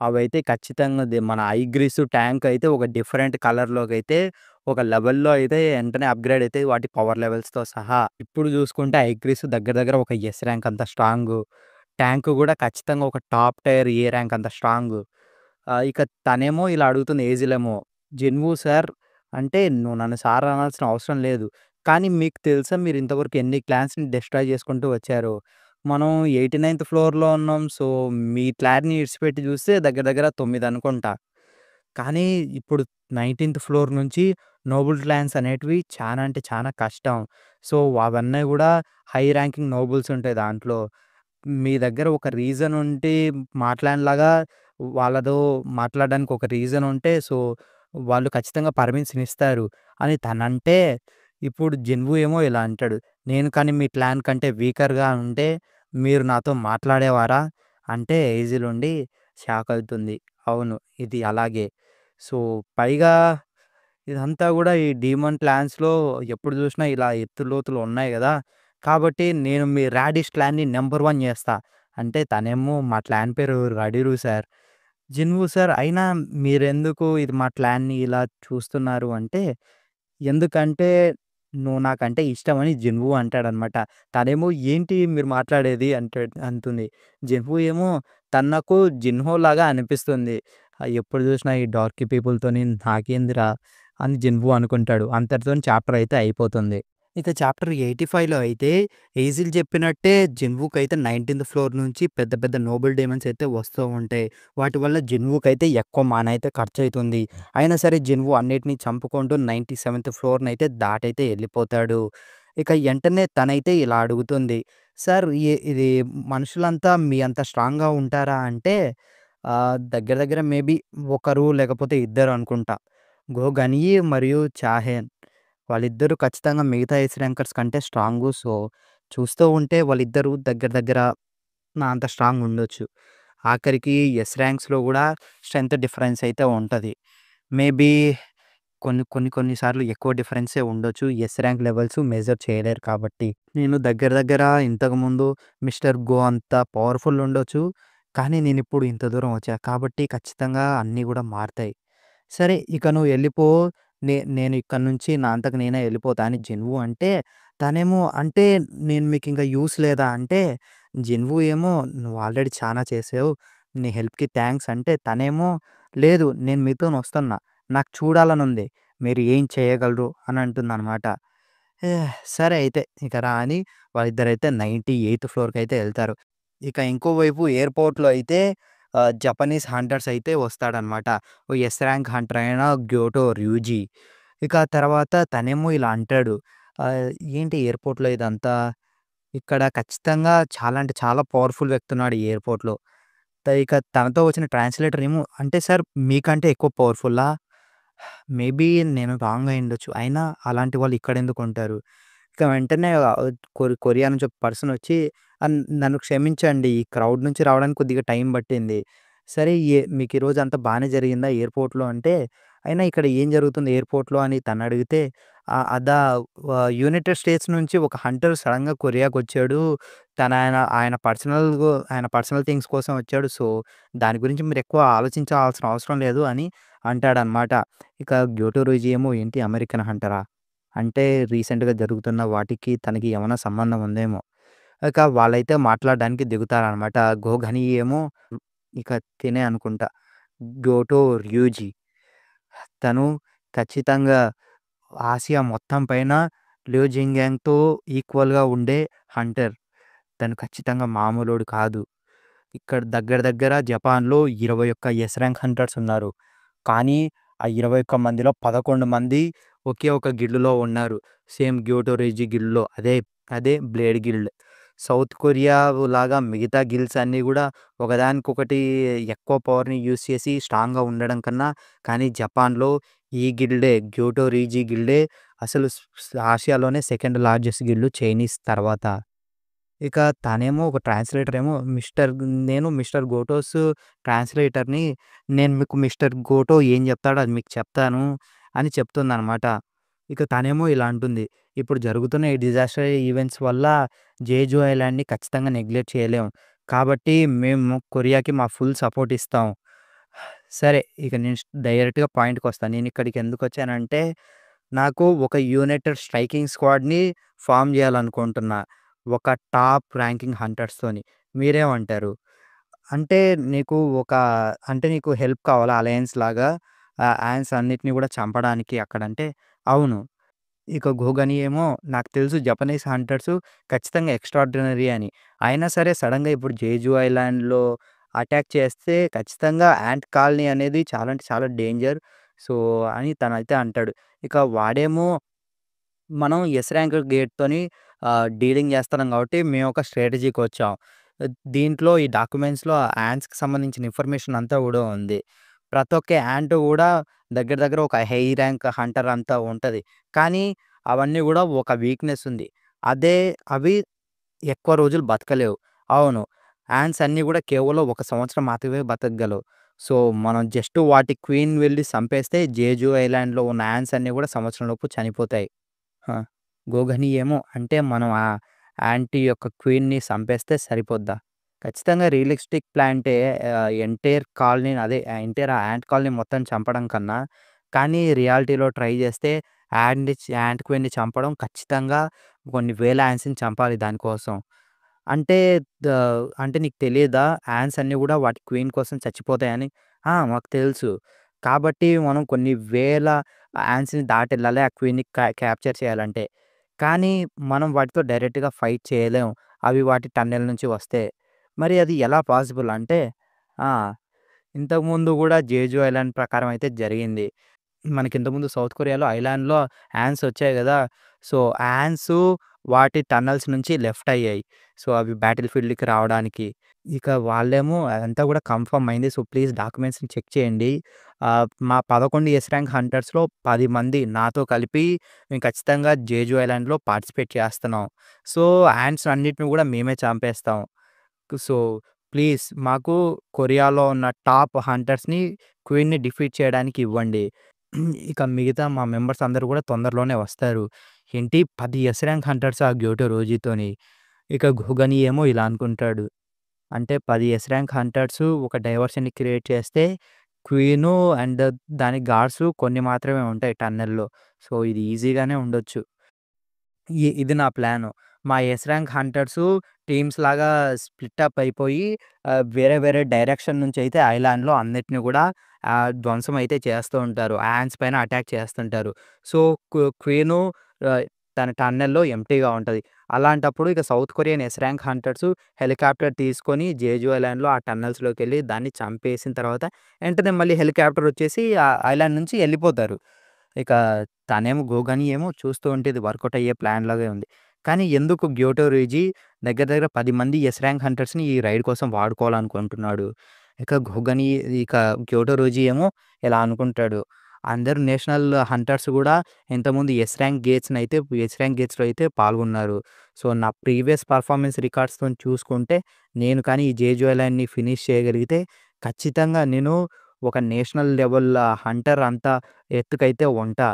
అవైతే ఖచ్చితంగా మన ఐగ్రిస్ ట్యాంక్ అయితే ఒక డిఫరెంట్ కలర్‌లోకైతే ఒక లెవెల్‌లో అయితే వెంటనే అప్‌గ్రేడ్ అయితాయి వాటి పవర్ లెవెల్స్‌తో సహా. ఇప్పుడు జూసుకుంటే ఐగ్రిస్ దగ్గర దగ్గర ఒక ఎస్ ర్యాంక్ అంత స్ట్రాంగు. ట్యాంక్ గూడా ఖచ్చితంగా ఒక టాప్ టైర్ ఏ ర్యాంక్ అంత స్ట్రాంగు. ఇక తనేమో ఇలా అడుగుతుంది ఏజిలేమో, "జిన్‌వు సార్" అంటే "నువ్వు నన్ను సార్ అనాల్సిన అవసరం లేదు. కానీ మీకు తెలుసా మీరు ఇంతవరకు ఎన్ని క్లాన్స్‌ని డెస్ట్రాయ్ చేసుకుంటూ వచ్చారో? మనం 89థ్ ఫ్లోర్‌లో ఉన్నాం. సో, మీ క్లాన్‌ని ఇడిసిపెట్టి చూస్తే దగ్గర దగ్గర 9 అనుకుంటా. కానీ ఇప్పుడు 19థ్ ఫ్లోర్ నుంచి నోబుల్ క్లాన్స్ అనేటివి చానా అంటే చానా కష్టం. సో, అవన్నీ గూడా హై ర్యాంకింగ్ నోబుల్స్ ఉంటాయి దాంట్లో. మీ దగ్గర ఒక రీజన్ ఉండి మాట్లాడనిలాగా వాళ్ళతో మాట్లాడడానికి ఒక రీజన్ ఉంటే సో, వాళ్ళు ఖచ్చితంగా పర్మిషన్ ఇస్తారు అని తనంటే, ఇప్పుడు 'జిన్‌వు' ఏమో ఇలా అంటాడు. నేను కానీ మీ ప్లాన్ కంటే వీకర్‌గా ఉంటే మీరు నాతో మాట్లాడేవారా? అంటే హేజిల్ ఉండి షాక్ అవుతుంది. అవును. ఇది అలాగే. సో, పైగా ఇదంతా గూడా ఈ డీమన్ ప్లాన్స్‌లో ఎప్పుడు జూసినా ఇలా ఎత్తులోతులు ఉన్నాయి గదా! కాబట్టి నేను మీ రాడిష్ ప్లాన్‌ని నంబర్ 1 జేస్తా. అంటే తనేమో మా ప్లాన్ పేరు రడిరు సార్. జిన్‌వు సార్ అయినా మీరెందుకు ఇది మా ప్లాన్‌ని ఇలా చూస్తున్నారు అంటే, ఎందుకంటే నువ్వు నాకంటే ఇష్టమని జిన్‌వు అంటాడనమాట. తనేమో ఏంటి మీరు మాట్లాడేది అంటుంది. జిన్‌వు ఏమో తను నాకు జిన్‌హో లాగా అనిపిస్తుంది. ఎప్పుడు చూసినా ఈ డార్కీ పీపుల్‌తోని నాకేందిరా అని జిన్‌వు అనుకుంటాడు. అంతటితోని చాప్టర్ అయితే అయిపోతుంది. ఇక చాప్టర్ 85లో అయితే హేజిల్ చెప్పినట్టే జిన్‌వుకైతే 19థ్ ఫ్లోర్ నుంచి పెద్ద పెద్ద నోబెల్ డైమండ్స్ అయితే వస్తూ ఉంటాయి. వాటి వల్ల జిన్‌వుకైతే ఎక్కువ మాన అయితే ఖర్చయితుంది. అయినా సరే జిన్‌వు అన్నిటిని చంపుకుంటూ 97థ్ ఫ్లోర్‌నైతే దాటైతే ఎళ్ళిపోతాడు. ఇక ఎంటనే తనైతే ఇలా అడుగుతుంది. సార్ ఇది మనుషులంతా మీ అంత స్ట్రాంగ్‌గా ఉంటారా? అంటే దగ్గర దగ్గర మేబీ ఒకరు లేకపోతే ఇద్దరు అనుకుంటా. గోగనియి మరియు చాహెన్. వాళ్ళిద్దరూ ఖచ్చితంగా మిగతా ఏస్ ర్యాంకర్స్ కంటే స్ట్రాంగు. సో, చూస్తూ ఉంటే వాళ్ళిద్దరూ దగ్గర దగ్గర నా అంత స్ట్రాంగ్ ఉండొచ్చు. ఆఖరికి ఎస్ ర్యాంక్స్‌లో గూడా స్ట్రెంత్ డిఫరెన్స్ అయితే ఉంటది. మేబీ కొన్ని సార్లు ఎక్కువ డిఫరెన్సే ఉండొచ్చు. ఎస్ ర్యాంక్ లెవెల్స్ మెజర్ చేయలేరు కాబట్టి. నేను దగ్గర దగ్గర ఇంతకుముందు మిస్టర్ గో అంత పవర్‌ఫుల్ ఉండొచ్చు. కానీ నేనిప్పుడు ఇంత దూరం వచ్చా. కాబట్టి ఖచ్చితంగా అన్నీ గూడా మారతాయి. సరే ఇక నువ్వు ఎళ్ళిపో. నేను ఇక్కడి నుంచి నా అంతకు నేనే ఎళ్ళిపోతా అని జిన్‌వు అంటే, తనేమో అంటే నేను మీకింక యూజ్ లేదా అంటే, జిన్‌వు ఏమో నువ్వు ఆల్రెడీ చానా చేసావు. నీ హెల్ప్‌కి థాంక్స్ అంటే, తనేమో లేదు నేను మీతోనొస్తున్నా. నాకు చూడాలనుంది. మీరు ఏం చేయగలరు అని అంటుందనమాట. సరే అయితే ఇక రా అని వాళ్ళిద్దరైతే 98థ్ ఫ్లోర్‌కైతే ఎళ్తారు. ఇక ఇంకోవైపు ఎయిర్‌పోర్ట్‌లో అయితే జపనీస్ హంటర్స్ అయితే వస్తాడనమాట. ఓ ఎస్ ర్యాంక్ హంటర్ అయిన గ్యోటో ర్యూజీ. ఇక తర్వాత తనేమో ఇలా అంటాడు. ఆహ్, ఏంటి ఎయిర్‌పోర్ట్‌లో ఇదంతా? ఇక్కడ ఖచ్చితంగా చాలా అంటే చాలా పవర్‌ఫుల్ వ్యక్తి ఉన్నాడు ఈ ఎయిర్‌పోర్ట్‌లో. ఇక తనతో వచ్చిన ట్రాన్స్‌లేటర్ ఏమో అంటే సార్ మీకంటే ఎక్కువ పవర్‌ఫుల్లా? మేబీ నేను రాంగ్ అయ్యుండొచ్చు. అయినా అలాంటి వాళ్ళు ఇక్కడెందుకుంటారు? ఇక వెంటనే కొరియా నుంచి ఒక పర్సనొచ్చి నన్ను క్షమించండి. ఈ క్రౌడ్ నుంచి రావడానికి కొద్దిగా టైం పట్టింది. సరే మీకు ఈరోజు అంతా బానే జరిగిందా ఎయిర్‌పోర్ట్‌లో అంటే, అయినా ఇక్కడ ఏం జరుగుతుంది ఎయిర్‌పోర్ట్‌లో అని తనడిగితే, అదా యునైటెడ్ స్టేట్స్ నుంచి ఒక హంటర్ సడెన్‌గా కొరియాకొచ్చాడు. ఆయన పర్సనల్ థింగ్స్ కోసం వచ్చాడు. సో, దాని గురించి మీరెక్కువ ఆలోచించాల్సిన అవసరం లేదు అని అంటాడనమాట. ఇక గ్యోటో రుయిజి ఏమో ఏంటి అమెరికన్ హంటరా? అంటే రీసెంట్‌గా జరుగుతున్న వాటికి తనకి ఏమన్నా సంబంధం ఉందేమో. ఇక వాళ్ళైతే మాట్లాడడానికి దిగుతారనమాట. గోగని ఏమో ఇక తినే అనుకుంటా. గ్యోటో ర్యూజి. తను ఖచ్చితంగా ఆసియా మొత్తం పైన లియో జింగ్‌యాంగ్‌తో ఈక్వల్‌గా ఉండే హంటర్. తను ఖచ్చితంగా మామూలోడు కాదు. ఇక్కడ దగ్గర దగ్గర జపాన్‌లో 21 ఎస్ ర్యాంక్ హంటర్స్ ఉన్నారు. కానీ ఆ 21 మందిలో 11 మంది ఒకే ఒక గిల్డ్‌లో ఉన్నారు. సేమ్ గ్యోటో రైజి గిల్డ్‌లో. అదే బ్లేడ్ గిల్డ్. సౌత్ కొరియా లాగా మిగతా గిల్డ్స్ అన్నీ గూడా ఒకదానికొకటి ఎక్కువ పవర్‌ని యూజ్ చేసి స్ట్రాంగ్‌గా ఉండడం కన్నా, కానీ జపాన్‌లో ఈ గిల్డే గ్యోటో రీజి గిల్డే అసలు ఆసియాలోనే సెకండ్ లార్జెస్ట్ గిల్డ్ చైనీస్ తర్వాత. ఇక తనేమో ఒక ట్రాన్స్‌లేటర్ ఏమో నేను మిస్టర్ గోటోస్ ట్రాన్స్‌లేటర్‌ని. నేను మీకు మిస్టర్ గోటో ఏం జెప్తాడో అది మీకు చెప్తాను అని చెప్తుందనమాట. ఇక తనేమో ఇలా అంటుంది. ఇప్పుడు జరుగుతున్న ఈ డిజాస్టర్ ఈవెంట్స్ వల్ల జేజు ఐలాండ్‌ని ఖచ్చితంగా నెగ్లెక్ట్ చేయలేం. కాబట్టి మేము కొరియాకి మా ఫుల్ సపోర్ట్ ఇస్తాం. సరే ఇక నేను డైరెక్ట్‌గా పాయింట్‌కొస్తా. నేనిక్కడికి ఎందుకొచ్చానంటే, నాకు ఒక యునైటెడ్ స్ట్రైకింగ్ స్క్వాడ్‌ని ఫార్మ్ జేయాలనుకుంటున్నా. ఒక టాప్ ర్యాంకింగ్ హంటర్స్‌తోని. మీరేమంటారు? అంటే నీకు ఒక అంటే నీకు హెల్ప్ కావాలా అలయన్స్ లాగా? యాన్స్ అన్నిటిని గూడా చంపడానికి అక్కడంటే, అవును. ఇక గోగని ఏమో నాకు తెలుసు జపనీస్ హంటర్స్ ఖచ్చితంగా ఎక్స్‌ట్రార్డినరీ అని. అయినా సరే సడెన్‌గా ఇప్పుడు జేజు ఐలాండ్‌లో అటాక్ చేస్తే ఖచ్చితంగా యాంట్ కాలనీ అనేది చాలా అంటే చాలా డేంజర్. సో, అని తనైతే అంటాడు. ఇక వాడేమో మనం యెస్ ర్యాంక్ గేట్‌తోని డీలింగ్ చేస్తున్నాం కాబట్టి మేము ఒక స్ట్రాటజీకొచ్చాం. దీంట్లో ఈ డాక్యుమెంట్స్‌లో యాంట్స్‌కి సంబంధించిన ఇన్ఫర్మేషన్ అంతా కూడా ఉంది. ప్రతి ఒక్క యాంట్ కూడా దగ్గర దగ్గర ఒక హై ర్యాంక్ హంటర్ అంతా ఉంటది. కానీ అవన్నీ కూడా ఒక వీక్‌నెస్ ఉంది. అదే అవి ఎక్కువ రోజులు బతకలేవు. అవును. యాన్స్ అన్నీ గూడా కేవలం ఒక సంవత్సరం మాత్రమే బతకగలవు. సో, మనం జస్ట్ వాటి క్వీన్ వెళ్లి సంపేస్తే జేజు ఐలాండ్‌లో ఉన్న యాన్స్ అన్నీ గూడా సంవత్సరంలోపు చనిపోతాయి. ఆ! గోగని ఏమో అంటే మనం ఆ యాంటీ యొక్క క్వీన్‌ని సంపేస్తే సరిపోద్దా? ఖచ్చితంగా రియలిస్టిక్ ప్లాన్ అంటే ఎంటైర్ కాలనీని అదే ఎంటైర్ ఆ యాంట్ కాలనీ మొత్తం చంపడం కన్నా, కానీ రియాలిటీలో ట్రై చేస్తే యాంట్ క్వీన్‌ని చంపడం ఖచ్చితంగా కొన్ని వేల యాంట్స్‌ని చంపాలి దానికోసం. అంటే ద అంటే నీకు తెలీదా? యాన్స్ అన్నీ గూడా వాటి క్వీన్ కోసం చచ్చిపోతాయని? ఆ! మాకు తెలుసు. కాబట్టి మనం కొన్ని వేల యాన్స్‌ని దాటెళ్ళాలి ఆ క్వీన్‌ని క్యాప్చర్ చేయాలంటే. కానీ మనం వాటితో డైరెక్ట్‌గా ఫైట్ చేయలేం. అవి వాటి టన్నెల్ నుంచి వస్తే. మరి అది ఎలా పాసిబుల్ అంటే ఆ! ఇంతకుముందు గూడా జేజు ఐలాండ్ ప్రకారం అయితే జరిగింది. మనకింతకుముందు సౌత్ కొరియాలో ఐలాండ్‌లో యాన్స్ వచ్చాయి గదా! సో, యాన్సు వాటి టన్నెల్స్ నుంచి లెఫ్ట్ అయ్యాయి. సో, అవి బ్యాటిల్ ఫీల్డ్‌కి రావడానికి. ఇక వాళ్ళేమో అదంతా గూడా కన్ఫర్మ్ అయింది. సో, ప్లీజ్ డాక్యుమెంట్స్‌ని చెక్ చేయండి. మా 11 ఎస్ ర్యాంక్ హంటర్స్‌లో 10 మంది నాతో కలిపి మేము ఖచ్చితంగా జేజు ఐలాండ్‌లో పార్టిసిపేట్ చేస్తున్నాం. సో, యాన్స్ అన్నిటిని గూడా మేమే చంపేస్తాం. సో, ప్లీజ్ మాకు కొరియాలో ఉన్న టాప్ హంటర్స్‌ని, క్వీన్‌ని డిఫీట్ చేయడానికి ఇవ్వండి. ఇక మిగతా మా మెంబర్స్ అందరూ గూడా తొందరలోనే వస్తారు. ఏంటి 10 ఎస్ ర్యాంక్ హంటర్సా గ్యోటో రోజితోని. ఇక గోగని ఏమో ఇలా అనుకుంటాడు. అంటే 10 ఎస్ ర్యాంక్ హంటర్సు ఒక డైవర్షన్‌ని క్రియేట్ చేస్తే క్వీను అండ్ దాని గార్డ్స్ కొన్ని మాత్రమే ఉంటాయి టన్నెల్‌లో. సో, ఇది ఈజీగానే ఉండొచ్చు. ఇది నా ప్లాను. మా ఎస్ ర్యాంక్ హంటర్సు టీమ్స్‌లాగా స్ప్లిట్ అప్ అయిపోయి వేరే వేరే డైరెక్షన్ నుంచయితే ఐలాండ్‌లో అన్నిటిని గూడా ధ్వంసం అయితే చేస్తూ ఉంటారు. యాన్స్ పైన అటాక్ చేస్తుంటారు. సో, క్వీను ఆహ్, తన టన్నెల్‌లో ఎంప్టీగా ఉంటది. అలాంటప్పుడు ఇక South Korean S rank hunters helicopter తీసుకొని జేజు ఐలాండ్‌లో ఆ టన్నెల్స్‌లోకెళ్ళి దాన్ని చంపేసిన తర్వాత వెంటనే మళ్ళీ హెలికాప్టర్ వచ్చేసి ఆ ఐలాండ్ నుంచి ఎళ్ళిపోతారు. ఇక తనేమో గోగని ఏమో చూస్తూ ఉంటే ఇది వర్కౌట్ అయ్యే ప్లాన్ లాగే ఉంది. కానీ ఎందుకు గ్యోటో రీజీ దగ్గర దగ్గర 10 మంది ఎస్ ర్యాంక్ హంటర్స్‌ని ఈ రైడ్ కోసం వాడుకోవాలనుకుంటున్నాడు. ఇక గోగని ఇక గ్యోటో రోజీ ఏమో ఇలా అనుకుంటాడు. అందరూ నేషనల్ హంటర్స్ గూడా ఇంతకుముందు ఎస్ ర్యాంక్ గేట్స్‌లో అయితే పాల్గొన్నారు. సో, నా ప్రీవియస్ పెర్ఫార్మన్స్ రికార్డ్స్‌తోని చూసుకుంటే నేను కానీ ఈ జేజు ఐలాండ్‌ని ఫినిష్ చేయగలిగితే ఖచ్చితంగా నేను ఒక నేషనల్ లెవెల్ హంటర్ అంత ఎత్తుకైతే ఉంటా.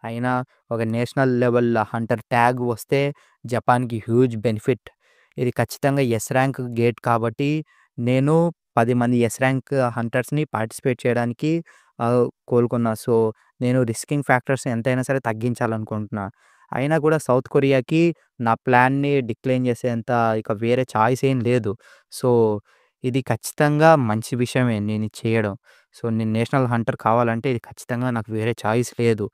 అయినా ఒక నేషనల్ లెవెల్ హంటర్ ట్యాగ్ వస్తే జపాన్‌కి హ్యూజ్ బెనిఫిట్. ఇది ఖచ్చితంగా ఎస్ ర్యాంక్ గేట్ కాబట్టి నేను 10 మంది ఎస్ ర్యాంక్ హంటర్స్‌ని పార్టిసిపేట్ చేయడానికి కోలుకున్నా. సో, నేను రిస్కింగ్ ఫ్యాక్టర్స్ ఎంతైనా సరే తగ్గించాలనుకుంటున్నా. అయినా కూడా సౌత్ కొరియాకి నా ప్లాన్‌ని డిక్లైన్ చేసేంత ఇక వేరే చాయిస్ ఏం లేదు. సో, ఇది ఖచ్చితంగా మంచి విషయమే నేనిది చేయడం. సో, నేను నేషనల్ హంటర్ కావాలంటే ఇది ఖచ్చితంగా నాకు వేరే చాయిస్ లేదు.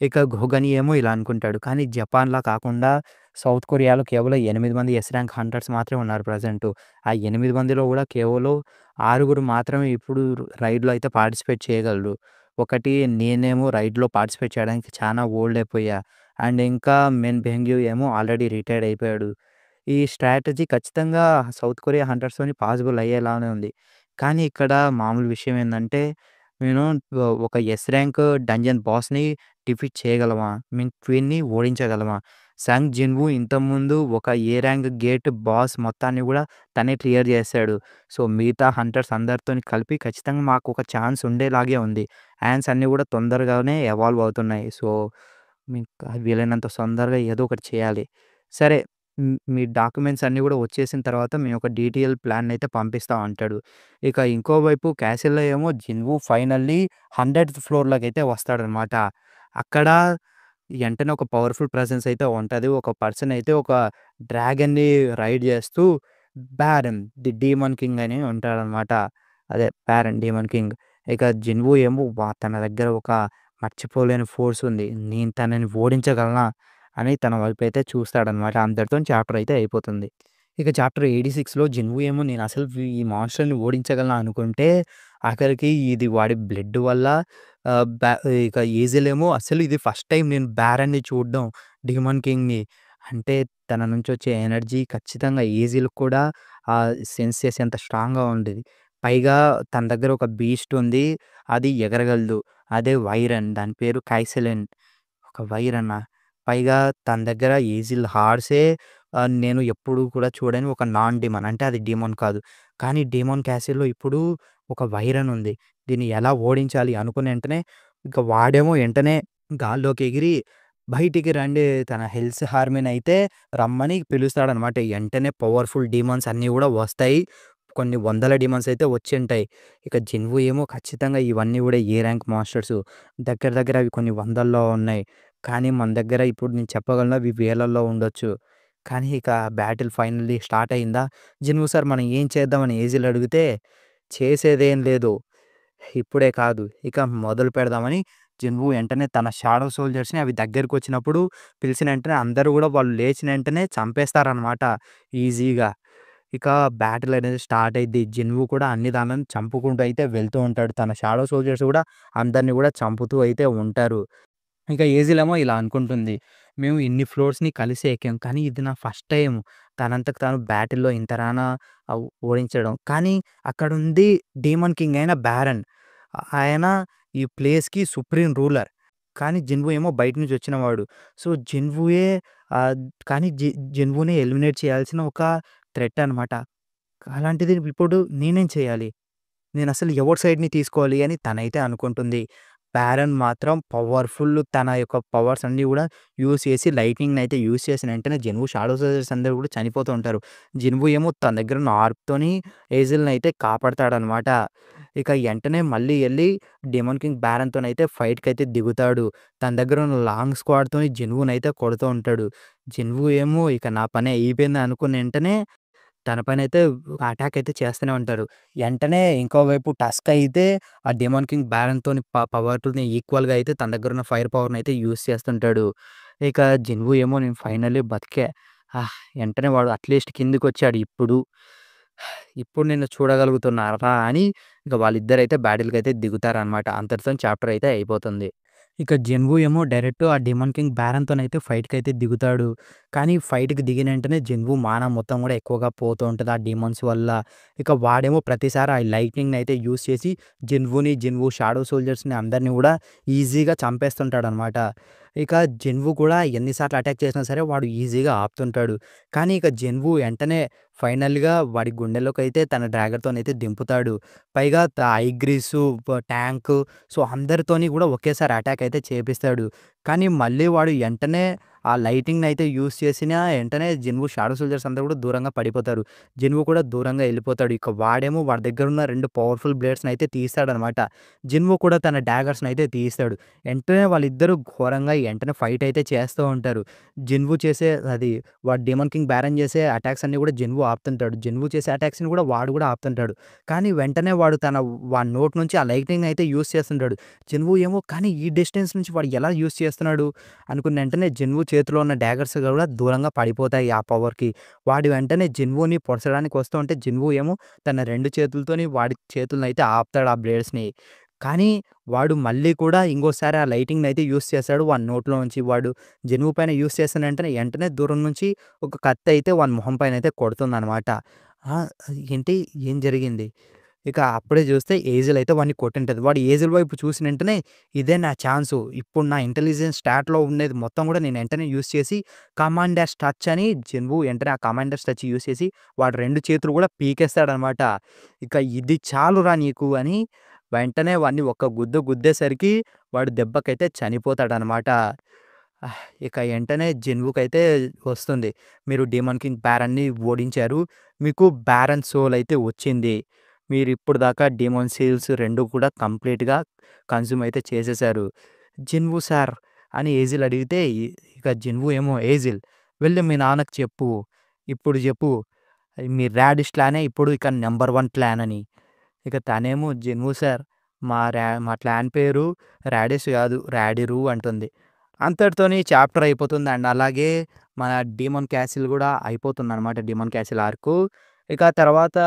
ఇక గోగని ఏమో ఇలా అనుకుంటాడు. కానీ జపాన్‌లా కాకుండా సౌత్ కొరియాలో కేవలం 8 మంది ఎస్ ర్యాంక్ హంటర్స్ మాత్రమే ఉన్నారు ప్రెజెంటు. ఆ 8 మందిలో గూడా కేవలం 6 మాత్రమే ఇప్పుడు రైడ్‌లో అయితే పార్టిసిపేట్ చేయగలరు. ఒకటి నేనేమో రైడ్‌లో పార్టిసిపేట్ చేయడానికి చానా ఓల్డ్ అయిపోయా. అండ్ ఇంకా మెన్ బెంగ్యూ ఏమో ఆల్రెడీ రిటైర్డ్ అయిపోయాడు. ఈ స్ట్రాటజీ ఖచ్చితంగా సౌత్ కొరియా హంటర్స్‌తోని పాసిబుల్ అయ్యేలానే ఉంది. కానీ ఇక్కడ మామూలు విషయం ఏందంటే, నేను ఒక ఎస్ ర్యాంక్ డంజన్ బాస్‌ని డిఫీట్ చేయగలమా? మేము క్వీన్‌ని ఓడించగలమా? సాంగ్ జిన్‌వూ ఇంతకుముందు ఒక ఏ ర్యాంక్ గేట్ బాస్ మొత్తాన్ని గూడా తనే క్లియర్ చేసాడు. సో, మిగతా హంటర్స్ అందరితోని కలిపి ఖచ్చితంగా మాకొక ఛాన్స్ ఉండేలాగే ఉంది. యాన్స్ అన్నీ గూడా తొందరగానే ఎవాల్వ్ అవుతున్నాయి. సో, వీలైనంత తొందరగా ఏదో ఒకటి చేయాలి. సరే మీ డాక్యుమెంట్స్ అన్నీ గూడా వచ్చేసిన తర్వాత మేము ఒక డీటెయిల్ ప్లానయితే పంపిస్తాం అంటాడు. ఇక ఇంకోవైపు క్యాసిల్‌లో ఏమో జిన్‌వూ ఫైనల్లీ 100థ్ ఫ్లోర్‌లోకైతే వస్తాడనమాట. అక్కడ ఎంటనే ఒక పవర్‌ఫుల్ ప్రెజెన్స్ అయితే ఉంటది. ఒక పర్సన్ అయితే ఒక డ్రాగన్‌ని రైడ్ చేస్తూ బ్యారన్ ది డీమన్ కింగ్ అని ఉంటాడనమాట. అదే బ్యారన్ డీమన్ కింగ్. ఇక జిన్‌వూ ఏమో తన దగ్గర ఒక మర్చిపోలేని ఫోర్స్ ఉంది. నేను తనని ఓడించగలనా అని తన వైపైతే చూస్తాడనమాట. అంతటితోని చాప్టర్ అయితే అయిపోతుంది. ఇక చాప్టర్ 86లో జిన్‌వూ ఏమో నేనసలు ఈ మాన్స్టర్‌ని ఓడించగలనా అనుకుంటే, ఆఖరికి ఇది వాడి బ్లడ్ వల్ల ఆహ్, బ్యా ఇక ఈజిల్ ఏమో అసలు ఇది ఫస్ట్ టైమ్ నేను బ్యారన్‌ని చూడడం, డీమన్ కింగ్‌ని. అంటే తన నుంచొచ్చే ఎనర్జీ ఖచ్చితంగా ఈజిల్‌కి కూడా సెన్స్ చేసేంత స్ట్రాంగ్‌గా ఉండేది. పైగా తన దగ్గర ఒక బీస్ట్ ఉంది. అది ఎగరగలదు. అదే వైరన్. దాని పేరు కైసెలెన్. ఒక వైరనా? పైగా తన దగ్గర ఈజిల్ హార్సే నేను ఎప్పుడు కూడా చూడని ఒక నాన్ డీమన్. అంటే అది డీమన్ కాదు. కానీ డీమన్ క్యాసిల్‌లో ఇప్పుడు ఒక వైరన్ ఉంది. దీన్ని ఎలా ఓడించాలి అనుకున్న ఎంటనే ఇక వాడేమో ఎంటనే గాల్లోకి ఎగిరి బయటికి రండి తన హెల్స్ హార్మీనయితే రమ్మని పిలుస్తాడనమాట. ఎంటనే పవర్‌ఫుల్ డీమన్స్ అన్నీ గూడా వస్తాయి. కొన్ని వందల డీమన్స్ అయితే వచ్చుంటాయి. ఇక జిన్‌వు ఏమో ఖచ్చితంగా ఇవన్నీ గూడా ఏ ర్యాంక్ మాన్‌స్టర్స్ దగ్గర దగ్గర అవి కొన్ని వందల్లో ఉన్నాయి. కానీ మన దగ్గర ఇప్పుడు నేను చెప్పగలను అవి వేలల్లో ఉండొచ్చు. కానీ ఇక బ్యాటిల్ ఫైనల్లీ స్టార్ట్ అయిందా? జిన్‌వు సార్ మనం ఏం చేద్దామని ఏజిల్ అడిగితే, చేసేదేం లేదు. ఇప్పుడే కాదు ఇక మొదలు పెడదామని జిన్‌వు వెంటనే తన షాడో సోల్జర్స్‌ని అవి దగ్గరికొచ్చినప్పుడు పిలిచిన వెంటనే అందరూ గూడా వాళ్ళు లేచిన వెంటనే చంపేస్తారనమాట ఈజీగా. ఇక బ్యాటిల్ అనేది స్టార్ట్ అయిద్ది. జిన్‌వు కూడా అన్ని దాన్లని చంపుకుంటూ అయితే వెళ్తూ ఉంటాడు. తన షాడో సోల్జర్స్ గూడా అందరిని గూడా చంపుతూ అయితే ఉంటారు. ఇక ఏజిలేమో ఇలా అనుకుంటుంది. మేము ఇన్ని ఫ్లోర్స్‌ని కలిసి ఎక్కాం. కానీ ఇది నా ఫస్ట్ టైమ్ తనంతకు తాను బ్యాటిల్‌లో ఇంతరానా ఓడించడం. కానీ అక్కడుంది డీమన్ కింగ్ అయిన బ్యారన్. ఆయన ఈ ప్లేస్‌కి సుప్రీం రూలర్. కానీ జిన్‌వు ఏమో బయట నుంచి వచ్చినవాడు. సో, జిన్‌వుయే ఆహ్, కానీ జిన్‌వుని ఎలిమినేట్ చేయాల్సిన ఒక థ్రెట్ అనమాట. అలాంటిది ఇప్పుడు నేనేం చేయాలి? నేనసలు ఎవరి సైడ్‌ని తీసుకోవాలి అని తనైతే అనుకుంటుంది. బ్యారన్ మాత్రం పవర్‌ఫుల్ తన యొక్క పవర్స్ అన్నీ గూడా యూజ్ చేసి లైట్నింగ్‌నయితే యూజ్ చేసిన వెంటనే జిన్‌వు షాడో సోల్జర్స్ అందరూ గూడా చనిపోతూ ఉంటారు. జిన్‌వు ఏమో తన దగ్గర ఉన్న ఆర్క్‌తోని ఏజిల్‌నయితే కాపాడతాడనమాట. ఇక ఎంటనే మళ్ళీ ఎళ్లి డెమన్ కింగ్ బ్యారన్‌తోనైతే ఫైట్‌కయితే దిగుతాడు. తన దగ్గర ఉన్న లాంగ్ స్క్వాడ్‌తోని జిన్‌వునయితే కొడుతూ ఉంటాడు. జిన్‌వు ఏమో ఇక నా పని అయిపోయింది అనుకున్న ఎంటనే తన పనైతే అటాక్ అయితే చేస్తూనే ఉంటారు. ఎంటనే ఇంకోవైపు టస్క్ అయితే ఆ డెమాన్ కింగ్ బ్యారన్‌తోని పవర్‌తోని ఈక్వల్‌గా అయితే తన దగ్గరున్న ఫైర్ పవర్‌నయితే యూజ్ చేస్తుంటాడు. ఇక జిన్‌వు ఏమో నేను ఫైనల్లీ బతికా. ఎంటనే వాడు అట్‌లీస్ట్ కిందకొచ్చాడు ఇప్పుడు. ఇప్పుడు నిన్ను చూడగలుగుతున్నారా అని ఇక వాళ్ళిద్దరైతే బ్యాటిల్‌కైతే దిగుతారనమాట. అంతటితోని చాప్టర్ అయితే అయిపోతుంది. ఇక జిన్‌వు ఏమో డైరెక్ట్ ఆ డెమాన్ కింగ్ బ్యారన్‌తోనైతే ఫైట్‌కైతే దిగుతాడు. కానీ ఫైట్‌కి దిగిన వెంటనే జిన్‌వు మానం మొత్తం గూడా ఎక్కువగా పోతూ ఉంటది ఆ డీమన్స్ వల్ల. ఇక వాడేమో ప్రతిసారి ఆ లైట్నింగ్‌నయితే యూజ్ చేసి జిన్‌వు షాడో సోల్జర్స్‌ని అందరిని గూడా ఈజీగా చంపేస్తుంటాడనమాట. ఇక జిన్‌వు కూడా ఎన్ని సార్లు అటాక్ చేసినా సరే వాడు ఈజీగా ఆపుతుంటాడు. కానీ ఇక జిన్‌వు వెంటనే ఫైనల్‌గా వాడి గుండెలోకైతే తన డ్రాగర్‌తోనైతే దింపుతాడు. పైగా ఐగ్రిసు, ట్యాంకు సో, అందరితోని గూడా ఒకేసారి అటాక్ అయితే చేపిస్తాడు. కానీ మళ్ళీ వాడు ఎంటనే ఆ లైటింగ్‌నయితే యూజ్ చేసిన ఎంటనే జిన్‌వు షాడో సోల్జర్స్ అందరూ గూడా దూరంగా పడిపోతారు. జిన్‌వు కూడా దూరంగా ఎళ్ళిపోతాడు. ఇక వాడేమో వాడి దగ్గరున్న 2 పవర్‌ఫుల్ బ్లేడ్స్‌నయితే తీస్తాడనమాట. జిన్‌వు కూడా తన డాగర్స్‌నయితే తీస్తాడు. ఎంటనే వాళ్ళిద్దరూ ఘోరంగా ఎంటనే ఫైట్ అయితే చేస్తూ ఉంటారు. జిన్‌వు చేసే అది వాడు డెమాన్ కింగ్ బ్యారన్ చేసే అటాక్స్ అన్నీ గూడా జిన్‌వు ఆపుతుంటాడు. జిన్‌వు చేసే అటాక్స్‌ని గూడా వాడు గూడా ఆపుతుంటాడు. కానీ వెంటనే వాడు వాడి నోటి నుంచి ఆ లైటింగ్‌నయితే యూజ్ చేస్తుంటాడు. జిన్‌వు ఏమో కానీ ఈ డిస్టెన్స్ నుంచి వాడు ఎలా యూజ్ చేస్తున్నాడు అనుకున్న వెంటనే జిన్‌వు చేతిలో ఉన్న డాగర్స్ గూడా దూరంగా పడిపోతాయి ఆ పవర్‌కి. వాడు వెంటనే జిన్‌వుని పొడచడానికి వస్తూ ఉంటే జిన్‌వు ఏమో తన 2 చేతులతోని వాడి చేతులనైతే ఆపుతాడు ఆ బ్లేడ్స్‌ని. కానీ వాడు మళ్ళీ కూడా ఇంకోసారి ఆ లైటింగ్‌నయితే యూజ్ చేస్తాడు వాని నోట్లో నుంచి. వాడు జిన్‌వు పైన యూజ్ చేసిన వెంటనే దూరం నుంచి ఒక కత్తయితే వాని మొహం పైనయితే కొడుతుందనమాట. ఆ! ఏంటి? ఏం జరిగింది? ఇక అప్పుడే చూస్తే ఏజెల్ అయితే వాడిని కొట్టుంటది. వాడు ఏజెల్ వైపు చూసిన వెంటనే ఇదే నా ఛాన్సు. ఇప్పుడు నా ఇంటెలిజెన్స్ స్టాట్‌లో ఉండేది మొత్తం గూడా నేను వెంటనే యూజ్ చేసి కమాండ్ డాష్ టచ్ అని జిన్‌వు వెంటనే ఆ కమాండ్ డాష్ టచ్ యూజ్ చేసి వాడు 2 చేతులు గూడా పీకేస్తాడనమాట. ఇక ఇది చాలురా నీకు అని వెంటనే వాడిని ఒక గుద్దు గుద్దేసరికి వాడు దెబ్బకైతే చనిపోతాడనమాట. ఇక ఎంటనే జిన్‌వుకైతే వస్తుంది. మీరు డెమాన్ కింగ్ బ్యారన్‌ని ఓడించారు. మీకు బ్యారన్ సోల్ అయితే వచ్చింది. మీరిప్పుడు దాకా డెమాన్ సీల్స్ 2 కూడా కంప్లీట్‌గా కన్జ్యూమ్ అయితే చేసేసారు. జిన్‌వు సార్ అని ఏజిల్ అడిగితే ఇక జిన్‌వు ఏమో ఏజిల్ వెళ్లి మీ నాన్నకి చెప్పు. ఇప్పుడు జెప్పు. మీ రాడిష్ క్లానే ఇప్పుడు ఇక నంబర్ 1 క్లాన్ అని. ఇక తనేమో జిన్‌వు సార్ మా క్లాన్ పేరు రాడిష్ గాదు రాడిరు అంటుంది. అంతటితోని చాప్టర్ అయిపోతుంది. అండ్ అలాగే మన డీమన్ క్యాసిల్ గూడా అయిపోతుందనమాట. Demon castle arc. ఇక తర్వాత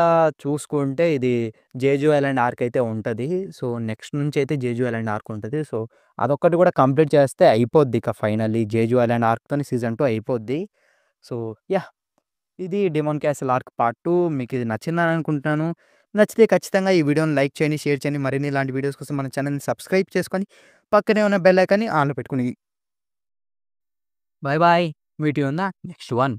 చూసుకుంటే ఇది జేజు ఐలాండ్ ఆర్క్ అయితే ఉంటది. సో, నెక్స్ట్ నుంచయితే జేజు ఐలాండ్ ఆర్క్ ఉంటది. సో, అదొక్కటి గూడా కంప్లీట్ చేస్తే అయిపోద్ది ఇక ఫైనల్లీ జేజు ఐలాండ్ ఆర్క్‌తోని సీజన్ 2 అయిపోద్ది. So, yeah! ఇది డెమాన్ క్యాసిల్ ఆర్క్ పార్ట్ 2 మీకిది నచ్చిందని అనుకుంటున్నాను. నచ్చితే ఖచ్చితంగా ఈ వీడియోని లైక్ చేయండి, షేర్ చేయండి. మరిన్ని ఇలాంటి వీడియోస్ కోసం మన ఛానెల్‌ని సబ్స్క్రైబ్ చేసుకొని, పక్కనే ఉన్న బెల్ ఐకాన్‌ని ఆన్‌లో పెట్టుకొని bye bye. Meet you on the next one.